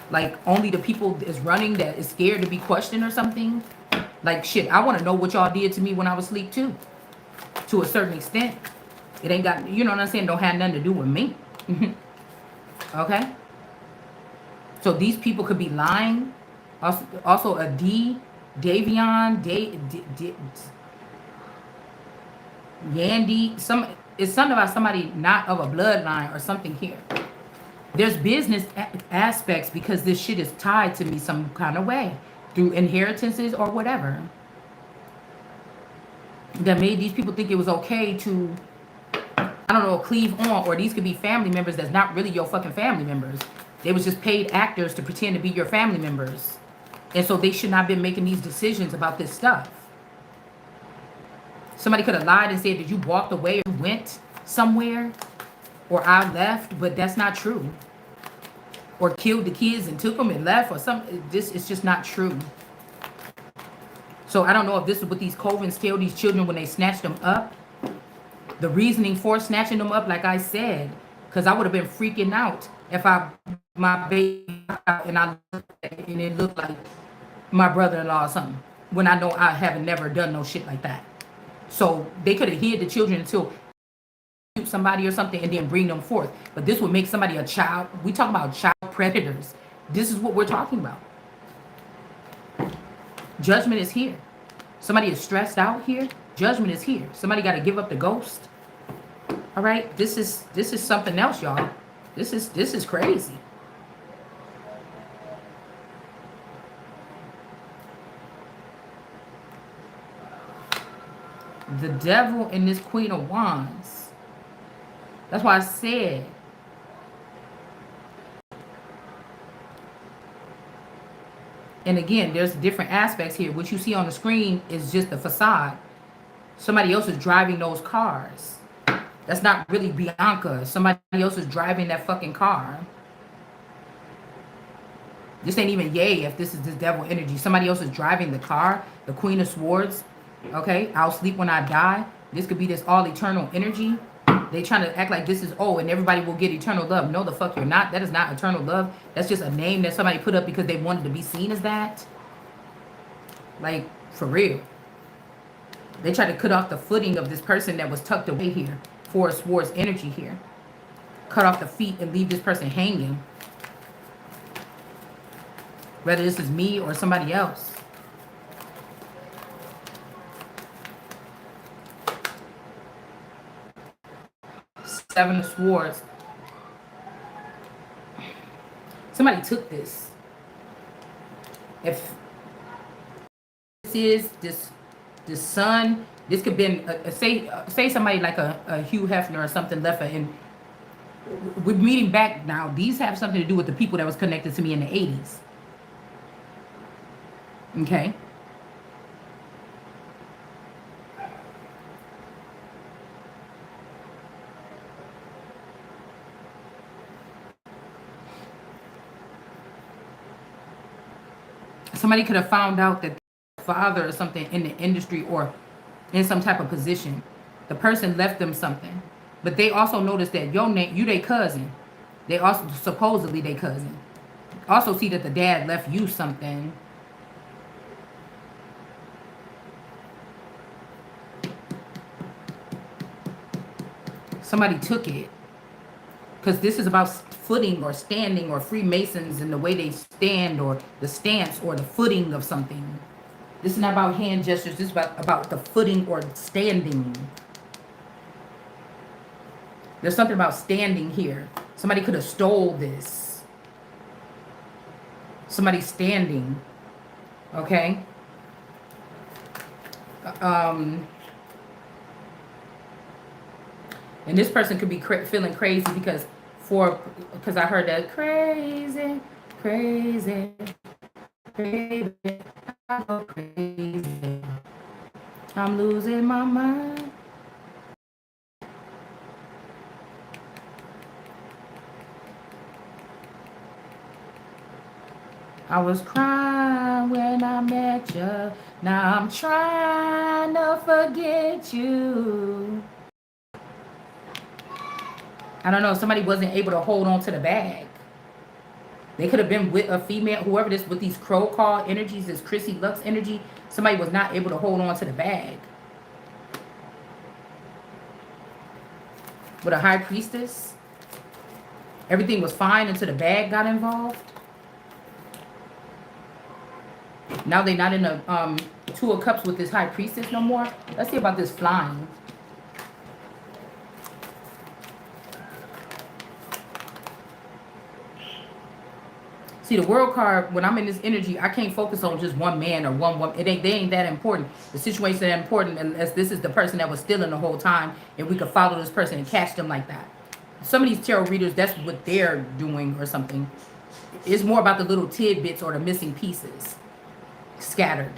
Like only the people is running that is scared to be questioned or something. Like shit, I want to know what y'all did to me when I was asleep too. To a certain extent. It ain't got, you know what I'm saying, don't have nothing to do with me. Okay? So these people could be lying. Also a D, Davion, Yandy, it's something about somebody not of a bloodline or something here. There's business aspects because this shit is tied to me some kind of way through inheritances or whatever that made these people think it was okay to, I don't know, cleave on. Or these could be family members that's not really your fucking family members. They was just paid actors to pretend to be your family members. And so they should not have been making these decisions about this stuff. Somebody could have lied and said that you walked away or went somewhere or I left, but that's not true. Or killed the kids and took them and left or something. This is just not true. So I don't know if this is what these covens tell these children when they snatch them up. The reasoning for snatching them up, like I said, because I would have been freaking out if my baby and it looked like my brother-in-law or something. When I know I haven't never done no shit like that. So they could have hid the children until somebody or something and then bring them forth. But this would make somebody a child. We talk about child predators. This is what we're talking about. Judgment is here. Somebody is stressed out here. Judgment is here. Somebody got to give up the ghost. All right, this is something else, y'all. This is crazy. The devil and this Queen of Wands. That's why I said, and again, there's different aspects here. What you see on the screen is just the facade. Somebody else is driving those cars. That's not really Bianca. Somebody else is driving that fucking car. This ain't even yay if this is this devil energy. Somebody else is driving the car. The Queen of Swords. Okay, I'll sleep when I die. This could be this all eternal energy. They trying to act like this is, oh, and everybody will get eternal love. No, the fuck you're not. That is not eternal love. That's just a name that somebody put up because they wanted to be seen as that. Like, for real. They tried to cut off the footing of this person that was tucked away here. Four of Swords energy here. Cut off the feet and leave this person hanging. Whether this is me or somebody else. Seven of Swords. Somebody took this. If this is this son, this could have been say somebody like a Hugh Hefner or something left and we're meeting back now. These have something to do with the people that was connected to me in the 80s. Okay. Somebody could have found out that the father or something in the industry or in some type of position. The person left them something. But they also noticed that you they cousin. They also supposedly they cousin. Also see that the dad left you something. Somebody took it. Because this is about footing or standing or Freemasons and the way they stand or the stance or the footing of something. This is not about hand gestures. This is about the footing or standing. There's something about standing here. Somebody could have stole this. Somebody standing. Okay? And this person could be feeling crazy because I heard that crazy, crazy, crazy, I go crazy. I'm losing my mind. I was crying when I met you. Now I'm trying to forget you. I don't know. Somebody wasn't able to hold on to the bag. They could have been with a female, whoever this, with these crow call energies, this Chrissy Lux energy. Somebody was not able to hold on to the bag. With a high priestess. Everything was fine until the bag got involved. Now they're not in the Two of Cups with this high priestess no more. Let's see about this flying. See, the World card, when I'm in this energy, I can't focus on just one man or one woman. They ain't that important. The situation is important unless this is the person that was stealing the whole time and we could follow this person and catch them like that. Some of these tarot readers, that's what they're doing or something. It's more about the little tidbits or the missing pieces scattered.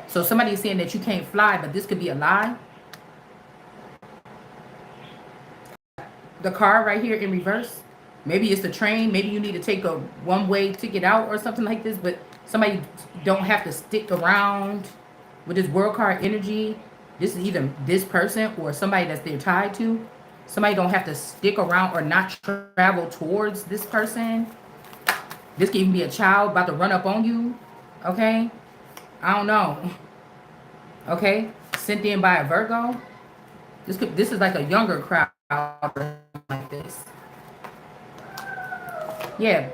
So somebody is saying that you can't fly, but this could be a lie. The car right here in reverse. Maybe it's the train. Maybe you need to take a one-way ticket out or something like this. But somebody don't have to stick around with this World card energy. This is either this person or somebody that they're tied to. Somebody don't have to stick around or not travel towards this person. This can even be a child about to run up on you. Okay? I don't know. Okay? Sent in by a Virgo. This is like a younger crowd like this. Yeah.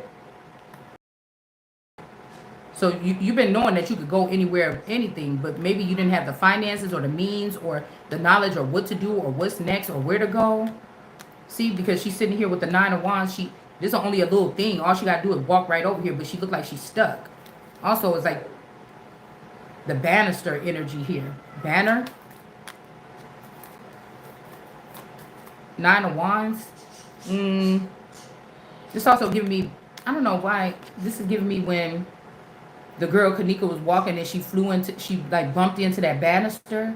So you've been knowing that you could go anywhere, anything, but maybe you didn't have the finances or the means or the knowledge or what to do or what's next or where to go. See, because she's sitting here with the 9 of Wands. This is only a little thing. All she got to do is walk right over here, but she looked like she's stuck. Also, it's like the banister energy here. Banner. 9 of Wands. This also giving me, I don't know why, this is giving me when the girl Kanika was walking and she like bumped into that banister.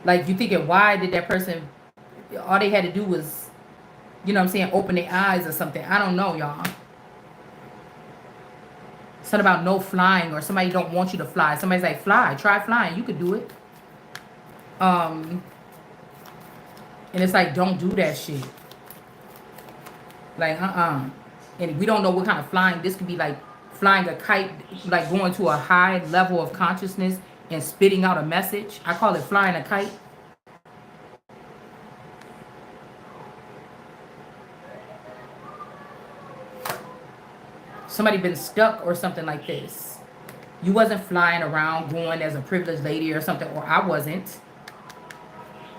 Like, you thinking, why did that person, all they had to do was, you know what I'm saying, open their eyes or something. I don't know, y'all. Something about no flying, or somebody don't want you to fly. Somebody's like, fly, try flying, you could do it. And it's like, don't do that shit. Like, and we don't know what kind of flying. This could be like flying a kite, like going to a high level of consciousness and spitting out a message. I call it flying a kite. Somebody been stuck or something like this. You wasn't flying around going as a privileged lady or something, or I wasn't.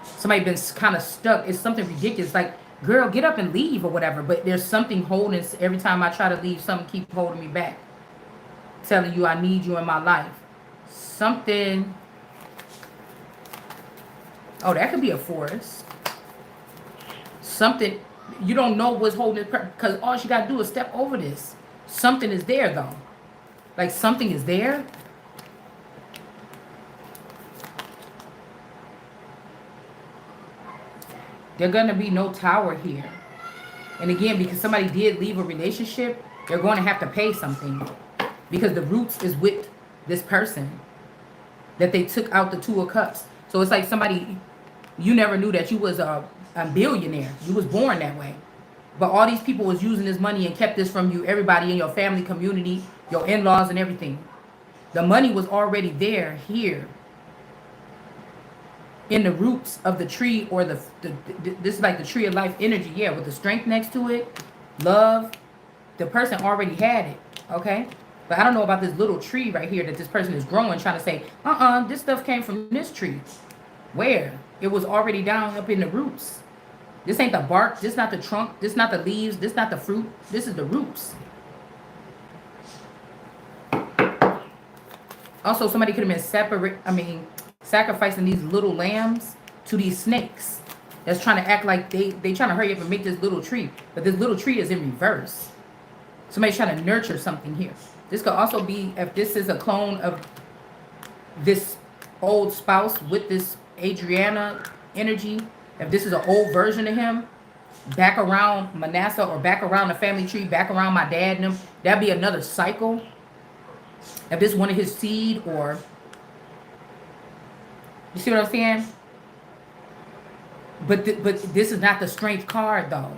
Somebody been kind of stuck. It's something ridiculous. Like, girl, get up and leave or whatever. But there's something holding. Every time I try to leave, something keep holding me back. Telling you I need you in my life. Something. Oh, that could be a forest. Something. You don't know what's holding it. Because all you got to do is step over this. Something is there, though. Like, something is there. There's going to be no tower here. And again, because somebody did leave a relationship, they're going to have to pay something. Because the roots is with this person. That they took out the 2 of Cups. So it's like somebody, you never knew that you was a billionaire. You was born that way. But all these people was using this money and kept this from you. Everybody in your family, community, your in-laws and everything. The money was already there, here. In the roots of the tree, or this is like the tree of life energy. Yeah, with the strength next to it. Love. The person already had it. Okay? But I don't know about this little tree right here that this person is growing, trying to say, this stuff came from this tree. Where? It was already down up in the roots. This ain't the bark. This not the trunk. This not the leaves. This not the fruit. This is the roots. Also, somebody could have been sacrificing these little lambs to these snakes. That's trying to act like they trying to hurry up and make this little tree. But this little tree is in reverse. Somebody's trying to nurture something here. This could also be, if this is a clone of this old spouse with this Adriana energy. If this is an old version of him, back around Manasseh or back around the family tree, back around my dad and them, that'd be another cycle. If this is one of his seed, or, you see what I'm saying? But this is not the strength card, though.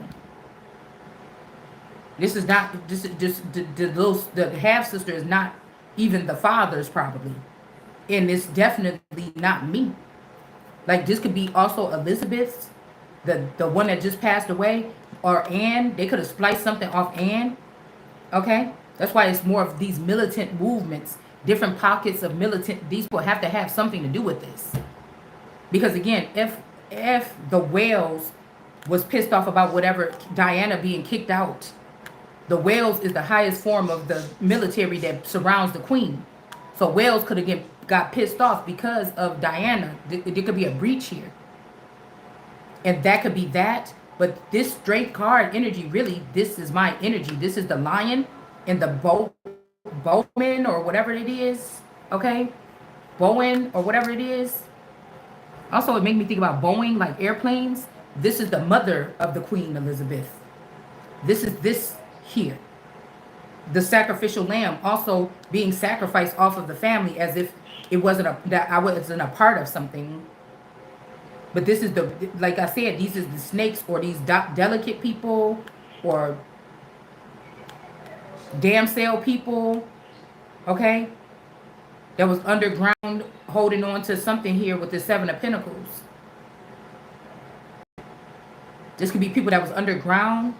This is not, this is just the half sister is not even the father's probably, and it's definitely not me. Like, this could be also Elizabeth's, the one that just passed away, or Anne. They could have spliced something off Anne. Okay? That's why it's more of these militant movements, different pockets of militant. These people have to have something to do with this. Because again, if the Wales was pissed off about whatever, Diana being kicked out, the Wales is the highest form of the military that surrounds the queen. So Wales could have got pissed off because of Diana. There could be a breach here. And that could be that. But this straight card energy, really, this is my energy. This is the lion and the bowman or whatever it is. Okay? Bowen or whatever it is. Also, it made me think about Boeing, like airplanes. This is the mother of the Queen Elizabeth. This is this here. The sacrificial lamb also being sacrificed off of the family, as if it wasn't that I wasn't a part of something. But this is the, like I said, these is the snakes, or these delicate people, or damn sale people, okay, that was underground holding on to something here with the 7 of Pentacles. This could be people that was underground.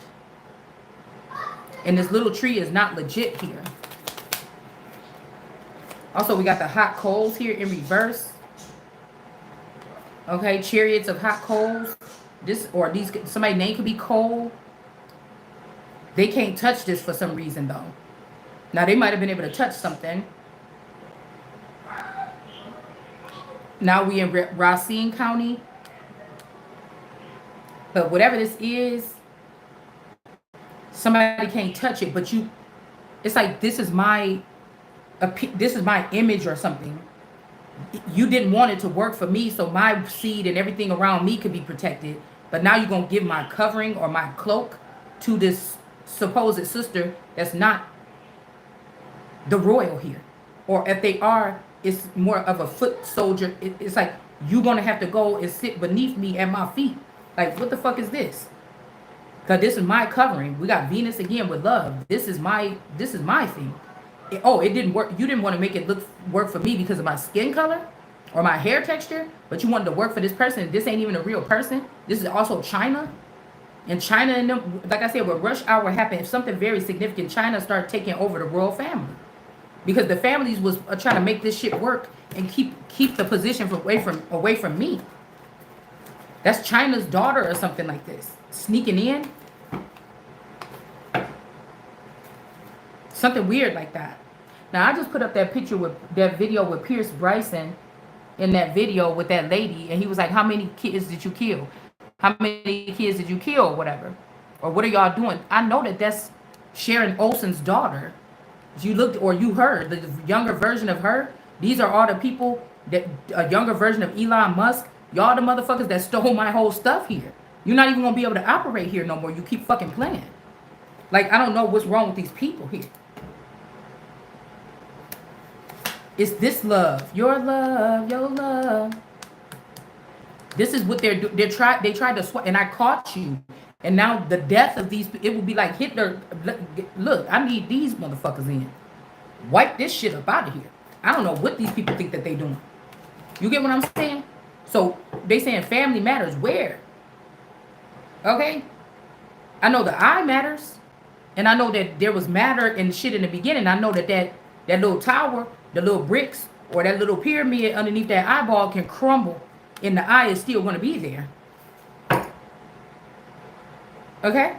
And this little tree is not legit here. Also, we got the hot coals here in reverse. Okay, chariots of hot coals. This or these, somebody's name could be Cole. They can't touch this for some reason though. Now they might have been able to touch something. Now we in Racine County. But whatever this is, somebody can't touch it. But you, it's like this is my image or something. You didn't want it to work for me, so my seed and everything around me could be protected. But now you're gonna give my covering or my cloak to this supposed sister that's not the royal here. Or if they are, it's more of a foot soldier. It's like you're gonna have to go and sit beneath me at my feet. Like, what the fuck is this? Because this is my covering. We got Venus again with love. This is my thing. It didn't work. You didn't want to make it work for me because of my skin color or my hair texture, but you wanted to work for this person. This ain't even a real person. This is also China. And China, and them, like I said, when rush hour happened, if something very significant, China started taking over the royal family. Because the families was trying to make this shit work and keep the position away from me. That's China's daughter or something like this. Sneaking in. Something weird like that. Now, I just put up that picture with that video with Pierce Bryson in that video with that lady. And he was like, how many kids did you kill? How many kids did you kill or whatever? Or what are y'all doing? I know that that's Sharon Olsen's daughter. You looked or you heard the younger version of her. These are all the people that a younger version of Elon Musk. Y'all the motherfuckers that stole my whole stuff here. You're not even going to be able to operate here no more. You keep fucking playing. Like, I don't know what's wrong with these people here. It's this love, your love. This is what they're doing. They tried to swipe, and I caught you. And now the death of these, it would be like Hitler. Look, I need these motherfuckers in. Wipe this shit up out of here. I don't know what these people think that they doing. You get what I'm saying? So they saying family matters. Where? Okay. I know the eye matters, and I know that there was matter and shit in the beginning. I know that little tower, the little bricks, or that little pyramid underneath that eyeball can crumble, and the eye is still going to be there. Okay?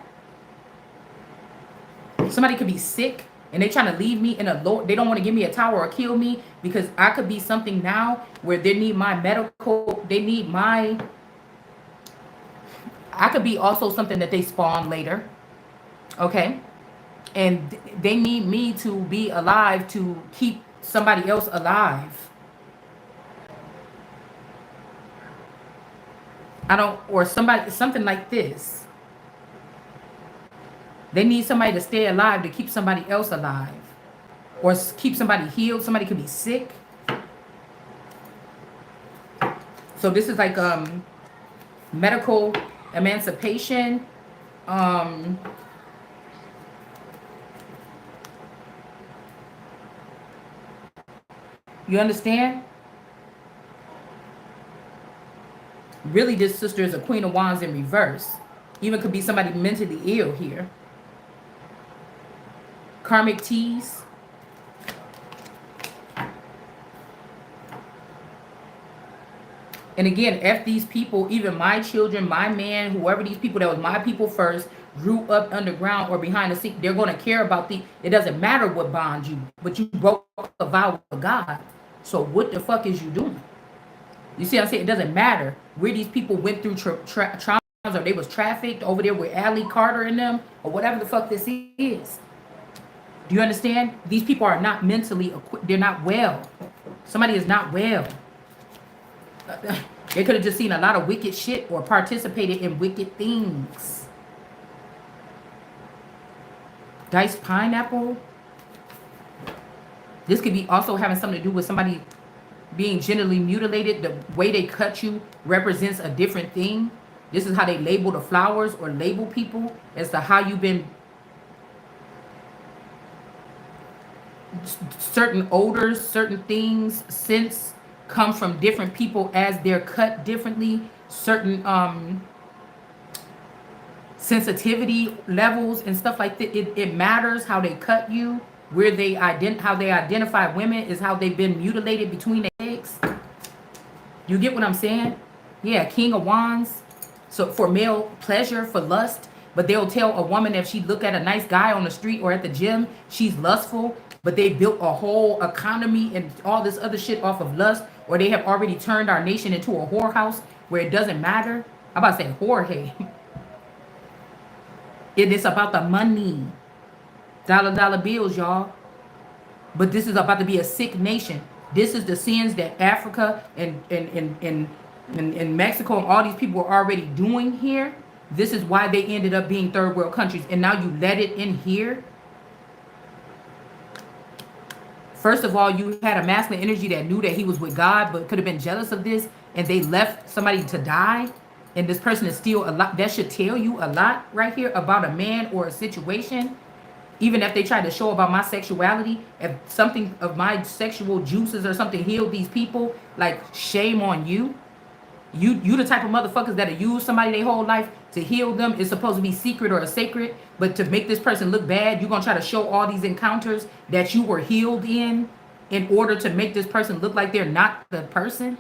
Somebody could be sick, and they trying to leave me in a low. They don't want to give me a tower or kill me because I could be something now where they need my medical. They need my. I could be also something that they spawn later. Okay? And they need me to be alive to keep somebody else alive. Or something like this. They need somebody to stay alive to keep somebody else alive. Or keep somebody healed. Somebody could be sick. So this is like medical emancipation. You understand? Really, this sister is a Queen of Wands in reverse. Even could be somebody mentally ill here. Karmic tease. And again, if these people, even my children, my man, whoever these people that was my people first, grew up underground or behind the scene, they're going to care about it doesn't matter what bond you, but you broke a vow with God. So what the fuck is you doing? You see what I'm saying? It doesn't matter where these people went through traumas or they was trafficked over there with Allie Carter and them or whatever the fuck this is. Do you understand? These people are not mentally equipped. They're not well. Somebody is not well. They could have just seen a lot of wicked shit or participated in wicked things. Diced pineapple. This could be also having something to do with somebody being genitally mutilated. The way they cut you represents a different thing. This is how they label the flowers or label people as to how you've been. Certain odors, certain things, scents come from different people as they're cut differently. Certain sensitivity levels and stuff like that. It matters how they cut you. where they how they identify women is how they've been mutilated between their legs. You get what I'm saying? Yeah, King of Wands. So for male pleasure, for lust. But they'll tell a woman if she look at a nice guy on the street or at the gym, she's lustful. But they built a whole economy and all this other shit off of lust. Or they have already turned our nation into a whorehouse where it doesn't matter. I'm about to say Jorge. It is about the money. Dollar bills, y'all. But this is about to be a sick nation. This is the sins that Africa and Mexico and all these people are already doing here. This is why they ended up being third world countries. And now you let it in here. First of all, you had a masculine energy that knew that he was with God, but could have been jealous of this. And they left somebody to die. And this person is still alive. That should tell you a lot right here about a man or a situation. Even if they tried to show about my sexuality, if something of my sexual juices or something healed these people, like shame on you. You the type of motherfuckers that'll use somebody their whole life to heal them. It's supposed to be secret or a sacred, but to make this person look bad, you're gonna try to show all these encounters that you were healed in order to make this person look like they're not the person.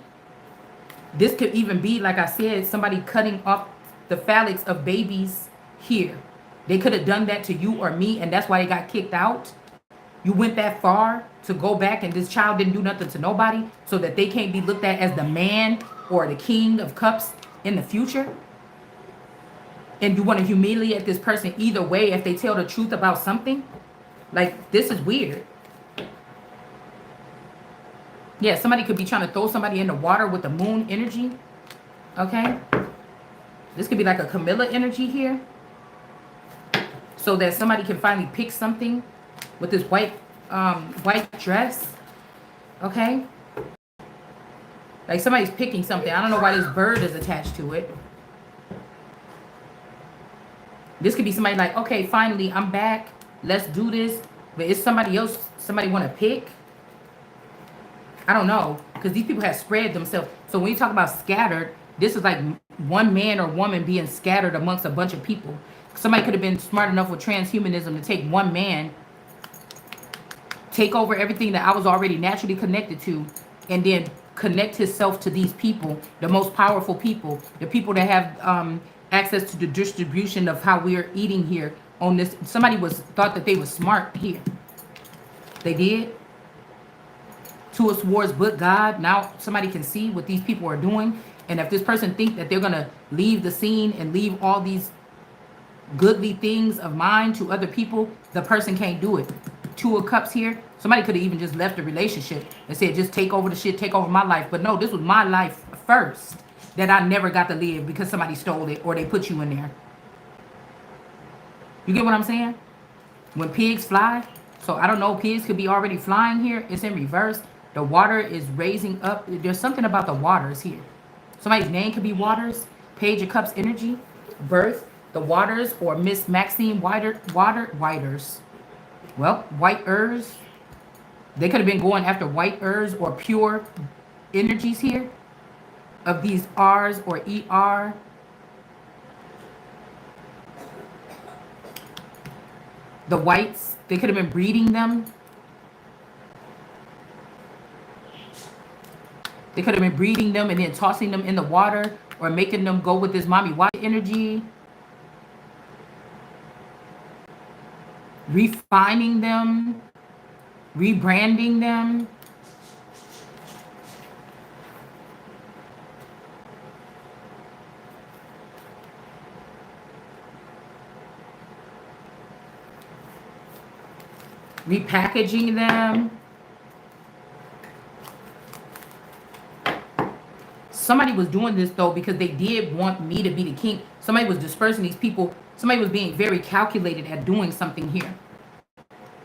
This could even be, like I said, somebody cutting off the phallics of babies here. They could have done that to you or me, and that's why they got kicked out. You went that far to go back, and this child didn't do nothing to nobody, so that they can't be looked at as the man or the king of cups in the future. And you want to humiliate this person either way if they tell the truth about something. Like, this is weird. Yeah, somebody could be trying to throw somebody in the water with the moon energy. Okay? This could be like a Camilla energy here. So that somebody can finally pick something with this white dress. Okay? Like somebody's picking something. I don't know why this bird is attached to it. This could be somebody like, okay, finally, I'm back. Let's do this. But it's somebody else somebody want to pick. I don't know. Because these people have spread themselves. So when you talk about scattered, this is like one man or woman being scattered amongst a bunch of people. Somebody could have been smart enough with transhumanism to take one man, take over everything that I was already naturally connected to, and then connect himself to these people, the most powerful people, the people that have access to the distribution of how we are eating here on this. Somebody thought that they were smart here. They did. Two of Swords, but God. Now somebody can see what these people are doing. And if this person thinks that they're going to leave the scene and leave all these goodly things of mine to other people, the person can't do it. Two of Cups here. Somebody could have even just left the relationship and said, just take over the shit, take over my life. But no, this was my life first that I never got to live because somebody stole it or they put you in there. You get what I'm saying? When pigs fly. So I don't know, pigs could be already flying here. It's in reverse. The water is raising up. There's something about the waters here. Somebody's name could be Waters. Page of Cups energy. Birth. The Waters or Miss Maxine Whiters. Well, white Ers. They could have been going after white Ers or pure energies here of these R's or ER. The whites, they could have been breeding them. They could have been breeding them and then tossing them in the water or making them go with this mommy white energy. Refining them, rebranding them. Repackaging them. Somebody was doing this though because they did want me to be the king. Somebody was dispersing these people. Somebody was being very calculated at doing something here.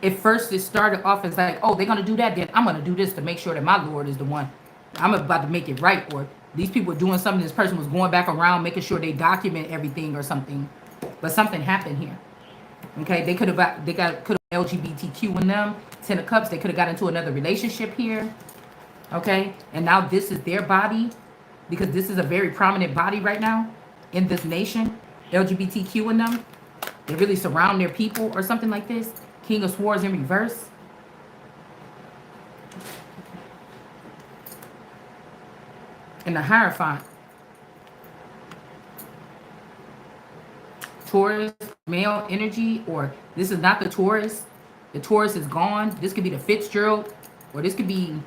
At first, it started off as like, oh, they're going to do that. Then I'm going to do this to make sure that my Lord is the one. I'm about to make it right. Or these people were doing something. This person was going back around, making sure they document everything or something. But something happened here. Okay, they could have LGBTQ in them. 10 of Cups, they could have got into another relationship here. Okay, and now this is their body because this is a very prominent body right now in this nation. LGBTQ in them. They really surround their people or something like this. King of Swords in reverse. And the Hierophant. Taurus, male energy, or this is not the Taurus. The Taurus is gone. This could be the Fitzgerald, or this could be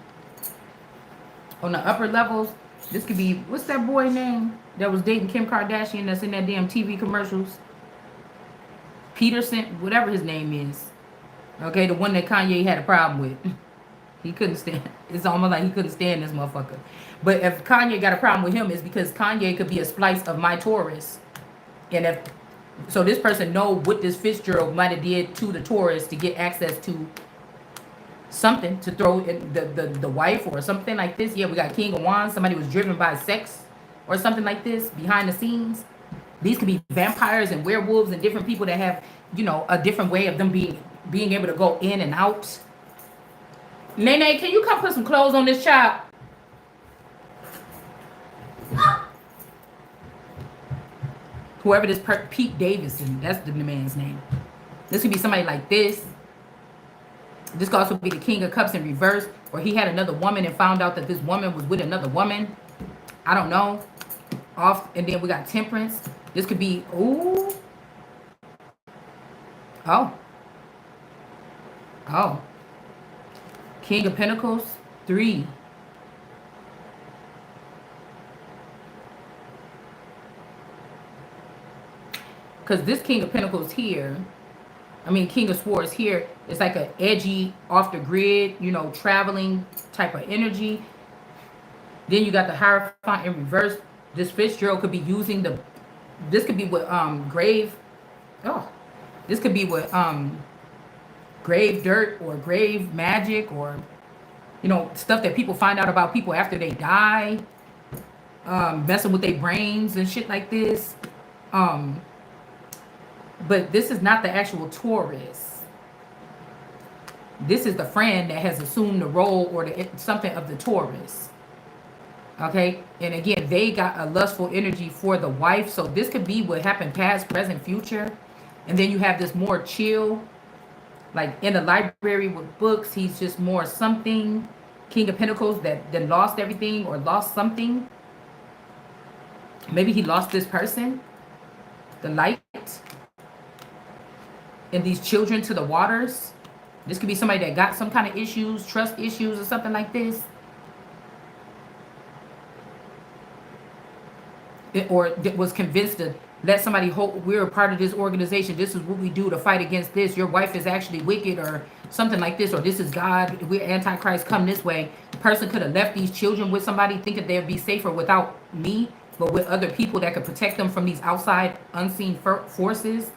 on the upper levels. This could be, what's that boy name that was dating Kim Kardashian that's in that damn TV commercials? Peterson, whatever his name is. Okay, the one that Kanye had a problem with. He couldn't stand. It's almost like he couldn't stand this motherfucker. But if Kanye got a problem with him, it's because Kanye could be a splice of my Taurus. And if so, this person know what this Fitzgerald might have did to the Taurus to get access to something to throw in the wife or something like this. Yeah, we got King of Wands. Somebody was driven by sex or something like this behind the scenes. These could be vampires and werewolves and different people that have, you know, a different way of them being able to go in and out. Nene, can you come put some clothes on this child? Whoever this Pete Davidson, that's the man's name. This could be somebody like this. This could also be the King of Cups in reverse, or he had another woman and found out that this woman was with another woman. I don't know. Off, and then we got Temperance. This could be, ooh. Oh. Oh. King of Pentacles, 3. Because this King of Pentacles here, King of Swords here, is like an edgy, off the grid, you know, traveling type of energy. Then you got the Hierophant in reverse. This Fitzgerald could be using this could be with this could be with grave dirt or grave magic, or, you know, stuff that people find out about people after they die, messing with their brains and shit like this. But this is not the actual Taurus. This is the friend that has assumed the role or something of the Taurus. Okay, and again, they got a lustful energy for the wife. So this could be what happened past, present, future. And then you have this more chill, like in the library with books. He's just more something. King of Pentacles that then lost everything or lost something. Maybe he lost this person, the light, and these children to the waters. This could be somebody that got some kind of issues, trust issues or something like this. Or was convinced to let somebody hope we're a part of this organization. This is what we do to fight against this. Your wife is actually wicked or something like this. Or this is God. We're Antichrist. Come this way. The person could have left these children with somebody thinking they'd be safer without me, but with other people that could protect them from these outside unseen forces.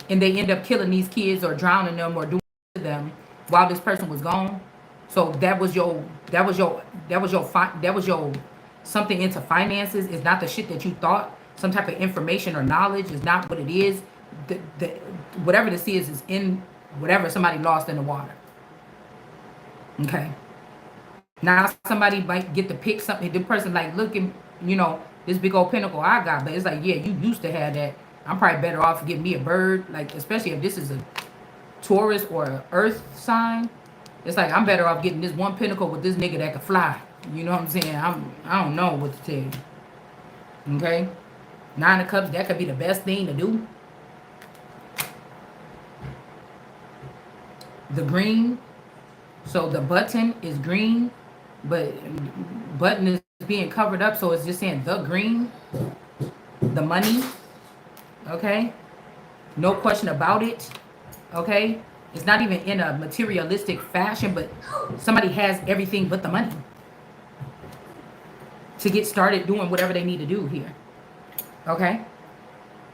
And they end up killing these kids or drowning them or doing to them while this person was gone. So that was your something into finances. Is not the shit that you thought. Some type of information or knowledge is not what it is. Whatever this is in whatever somebody lost in the water. Okay. Now somebody might get to pick something. The person like looking, you know, this big old pinnacle I got, but it's like, yeah, you used to have that. I'm probably better off getting me a bird, like especially if this is a Taurus or an Earth sign. It's like I'm better off getting this one pinnacle with this nigga that can fly. You know what I'm saying? I don't know what to tell you. Okay? 9 of Cups, that could be the best thing to do. The green. So the button is green, but button is being covered up, so it's just saying the green. The money. Okay? No question about it. Okay? It's not even in a materialistic fashion, but somebody has everything but the money to get started doing whatever they need to do here. Okay?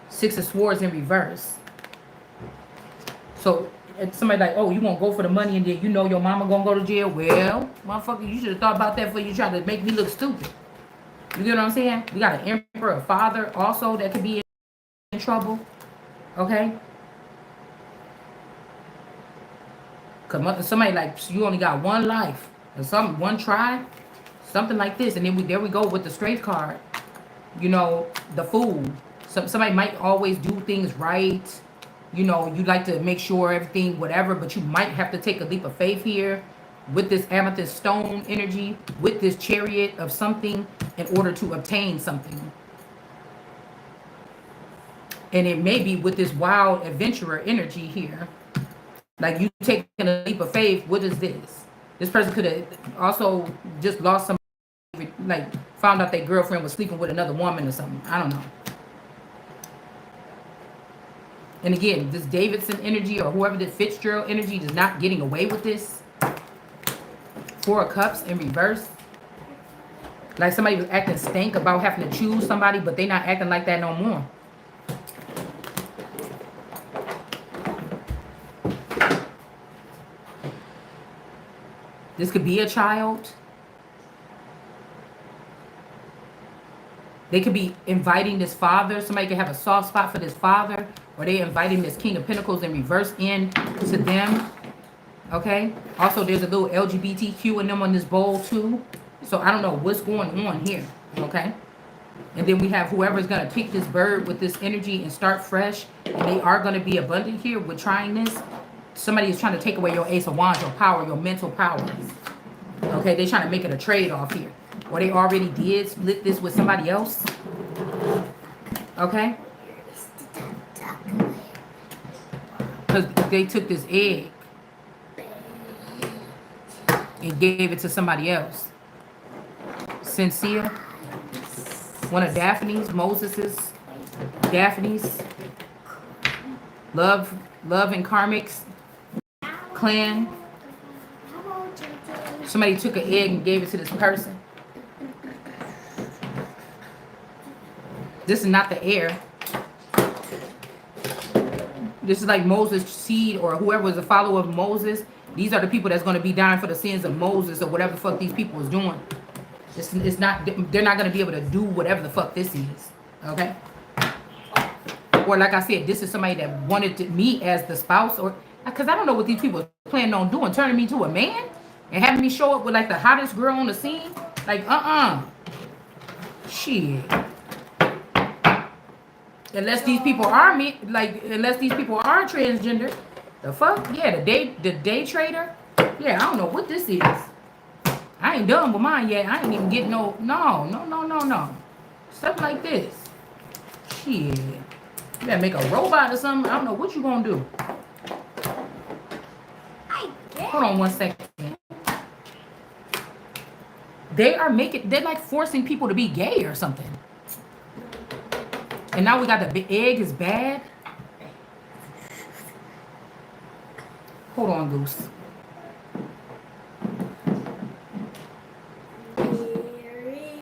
6 of Swords in reverse. So it's somebody like, oh, you won't go for the money and then you know your mama gonna go to jail. Well, motherfucker, you should have thought about that before you try to make me look stupid. You get what I'm saying? We got an emperor, a father also that could be in trouble. Okay? Cause somebody like, you only got one life or something, one try, something like this. And then there we go with the strength card. You know, the Fool. Somebody might always do things right. You know, you like to make sure everything, whatever, but you might have to take a leap of faith here. with this amethyst stone energy, with this chariot of something in order to obtain something. And it may be with this wild adventurer energy here. Like you taking a leap of faith. What is this? This person could have also just lost somebody, like found out their girlfriend was sleeping with another woman or something. I don't know. And again, this Davidson energy or whoever this Fitzgerald energy is not getting away with this. Four of Cups in reverse. Like somebody was acting stank about having to choose somebody, but they not acting like that no more. This could be a child. They could be inviting this father. Somebody could have a soft spot for this father. Or they inviting this King of Pentacles in reverse in to them. Okay? Also, there's a little LGBTQ in them on this bowl too. So I don't know what's going on here. Okay? And then we have whoever's going to pick this bird with this energy and start fresh. And they are going to be abundant here with trying this. Somebody is trying to take away your Ace of Wands, your power, your mental powers. Okay, they're trying to make it a trade-off here. Or they already did split this with somebody else. Okay? Because they took this egg and gave it to somebody else. Sincere. One of Daphne's, Moses's. Daphne's. Love and Karmic's clan. Somebody took an egg and gave it to this person. This is not the heir. This is like Moses' seed or whoever was a follower of Moses. These are the people that's going to be dying for the sins of Moses or whatever the fuck these people is doing. It's not. They're not going to be able to do whatever the fuck this is. Okay? Or like I said, this is somebody that wanted me as the spouse, or because I don't know what these people are planning on doing, turning me to a man and having me show up with like the hottest girl on the scene. Like, shit. Unless these people are unless these people are transgender, the fuck, yeah, the day trader, yeah, I don't know what this is. I ain't done with mine yet. I ain't even getting no, stuff like this. Shit. You better make a robot or something. I don't know what you gonna do. Hold on 1 second. They're like forcing people to be gay or something. And now we got the egg is bad. Hold on, Goose.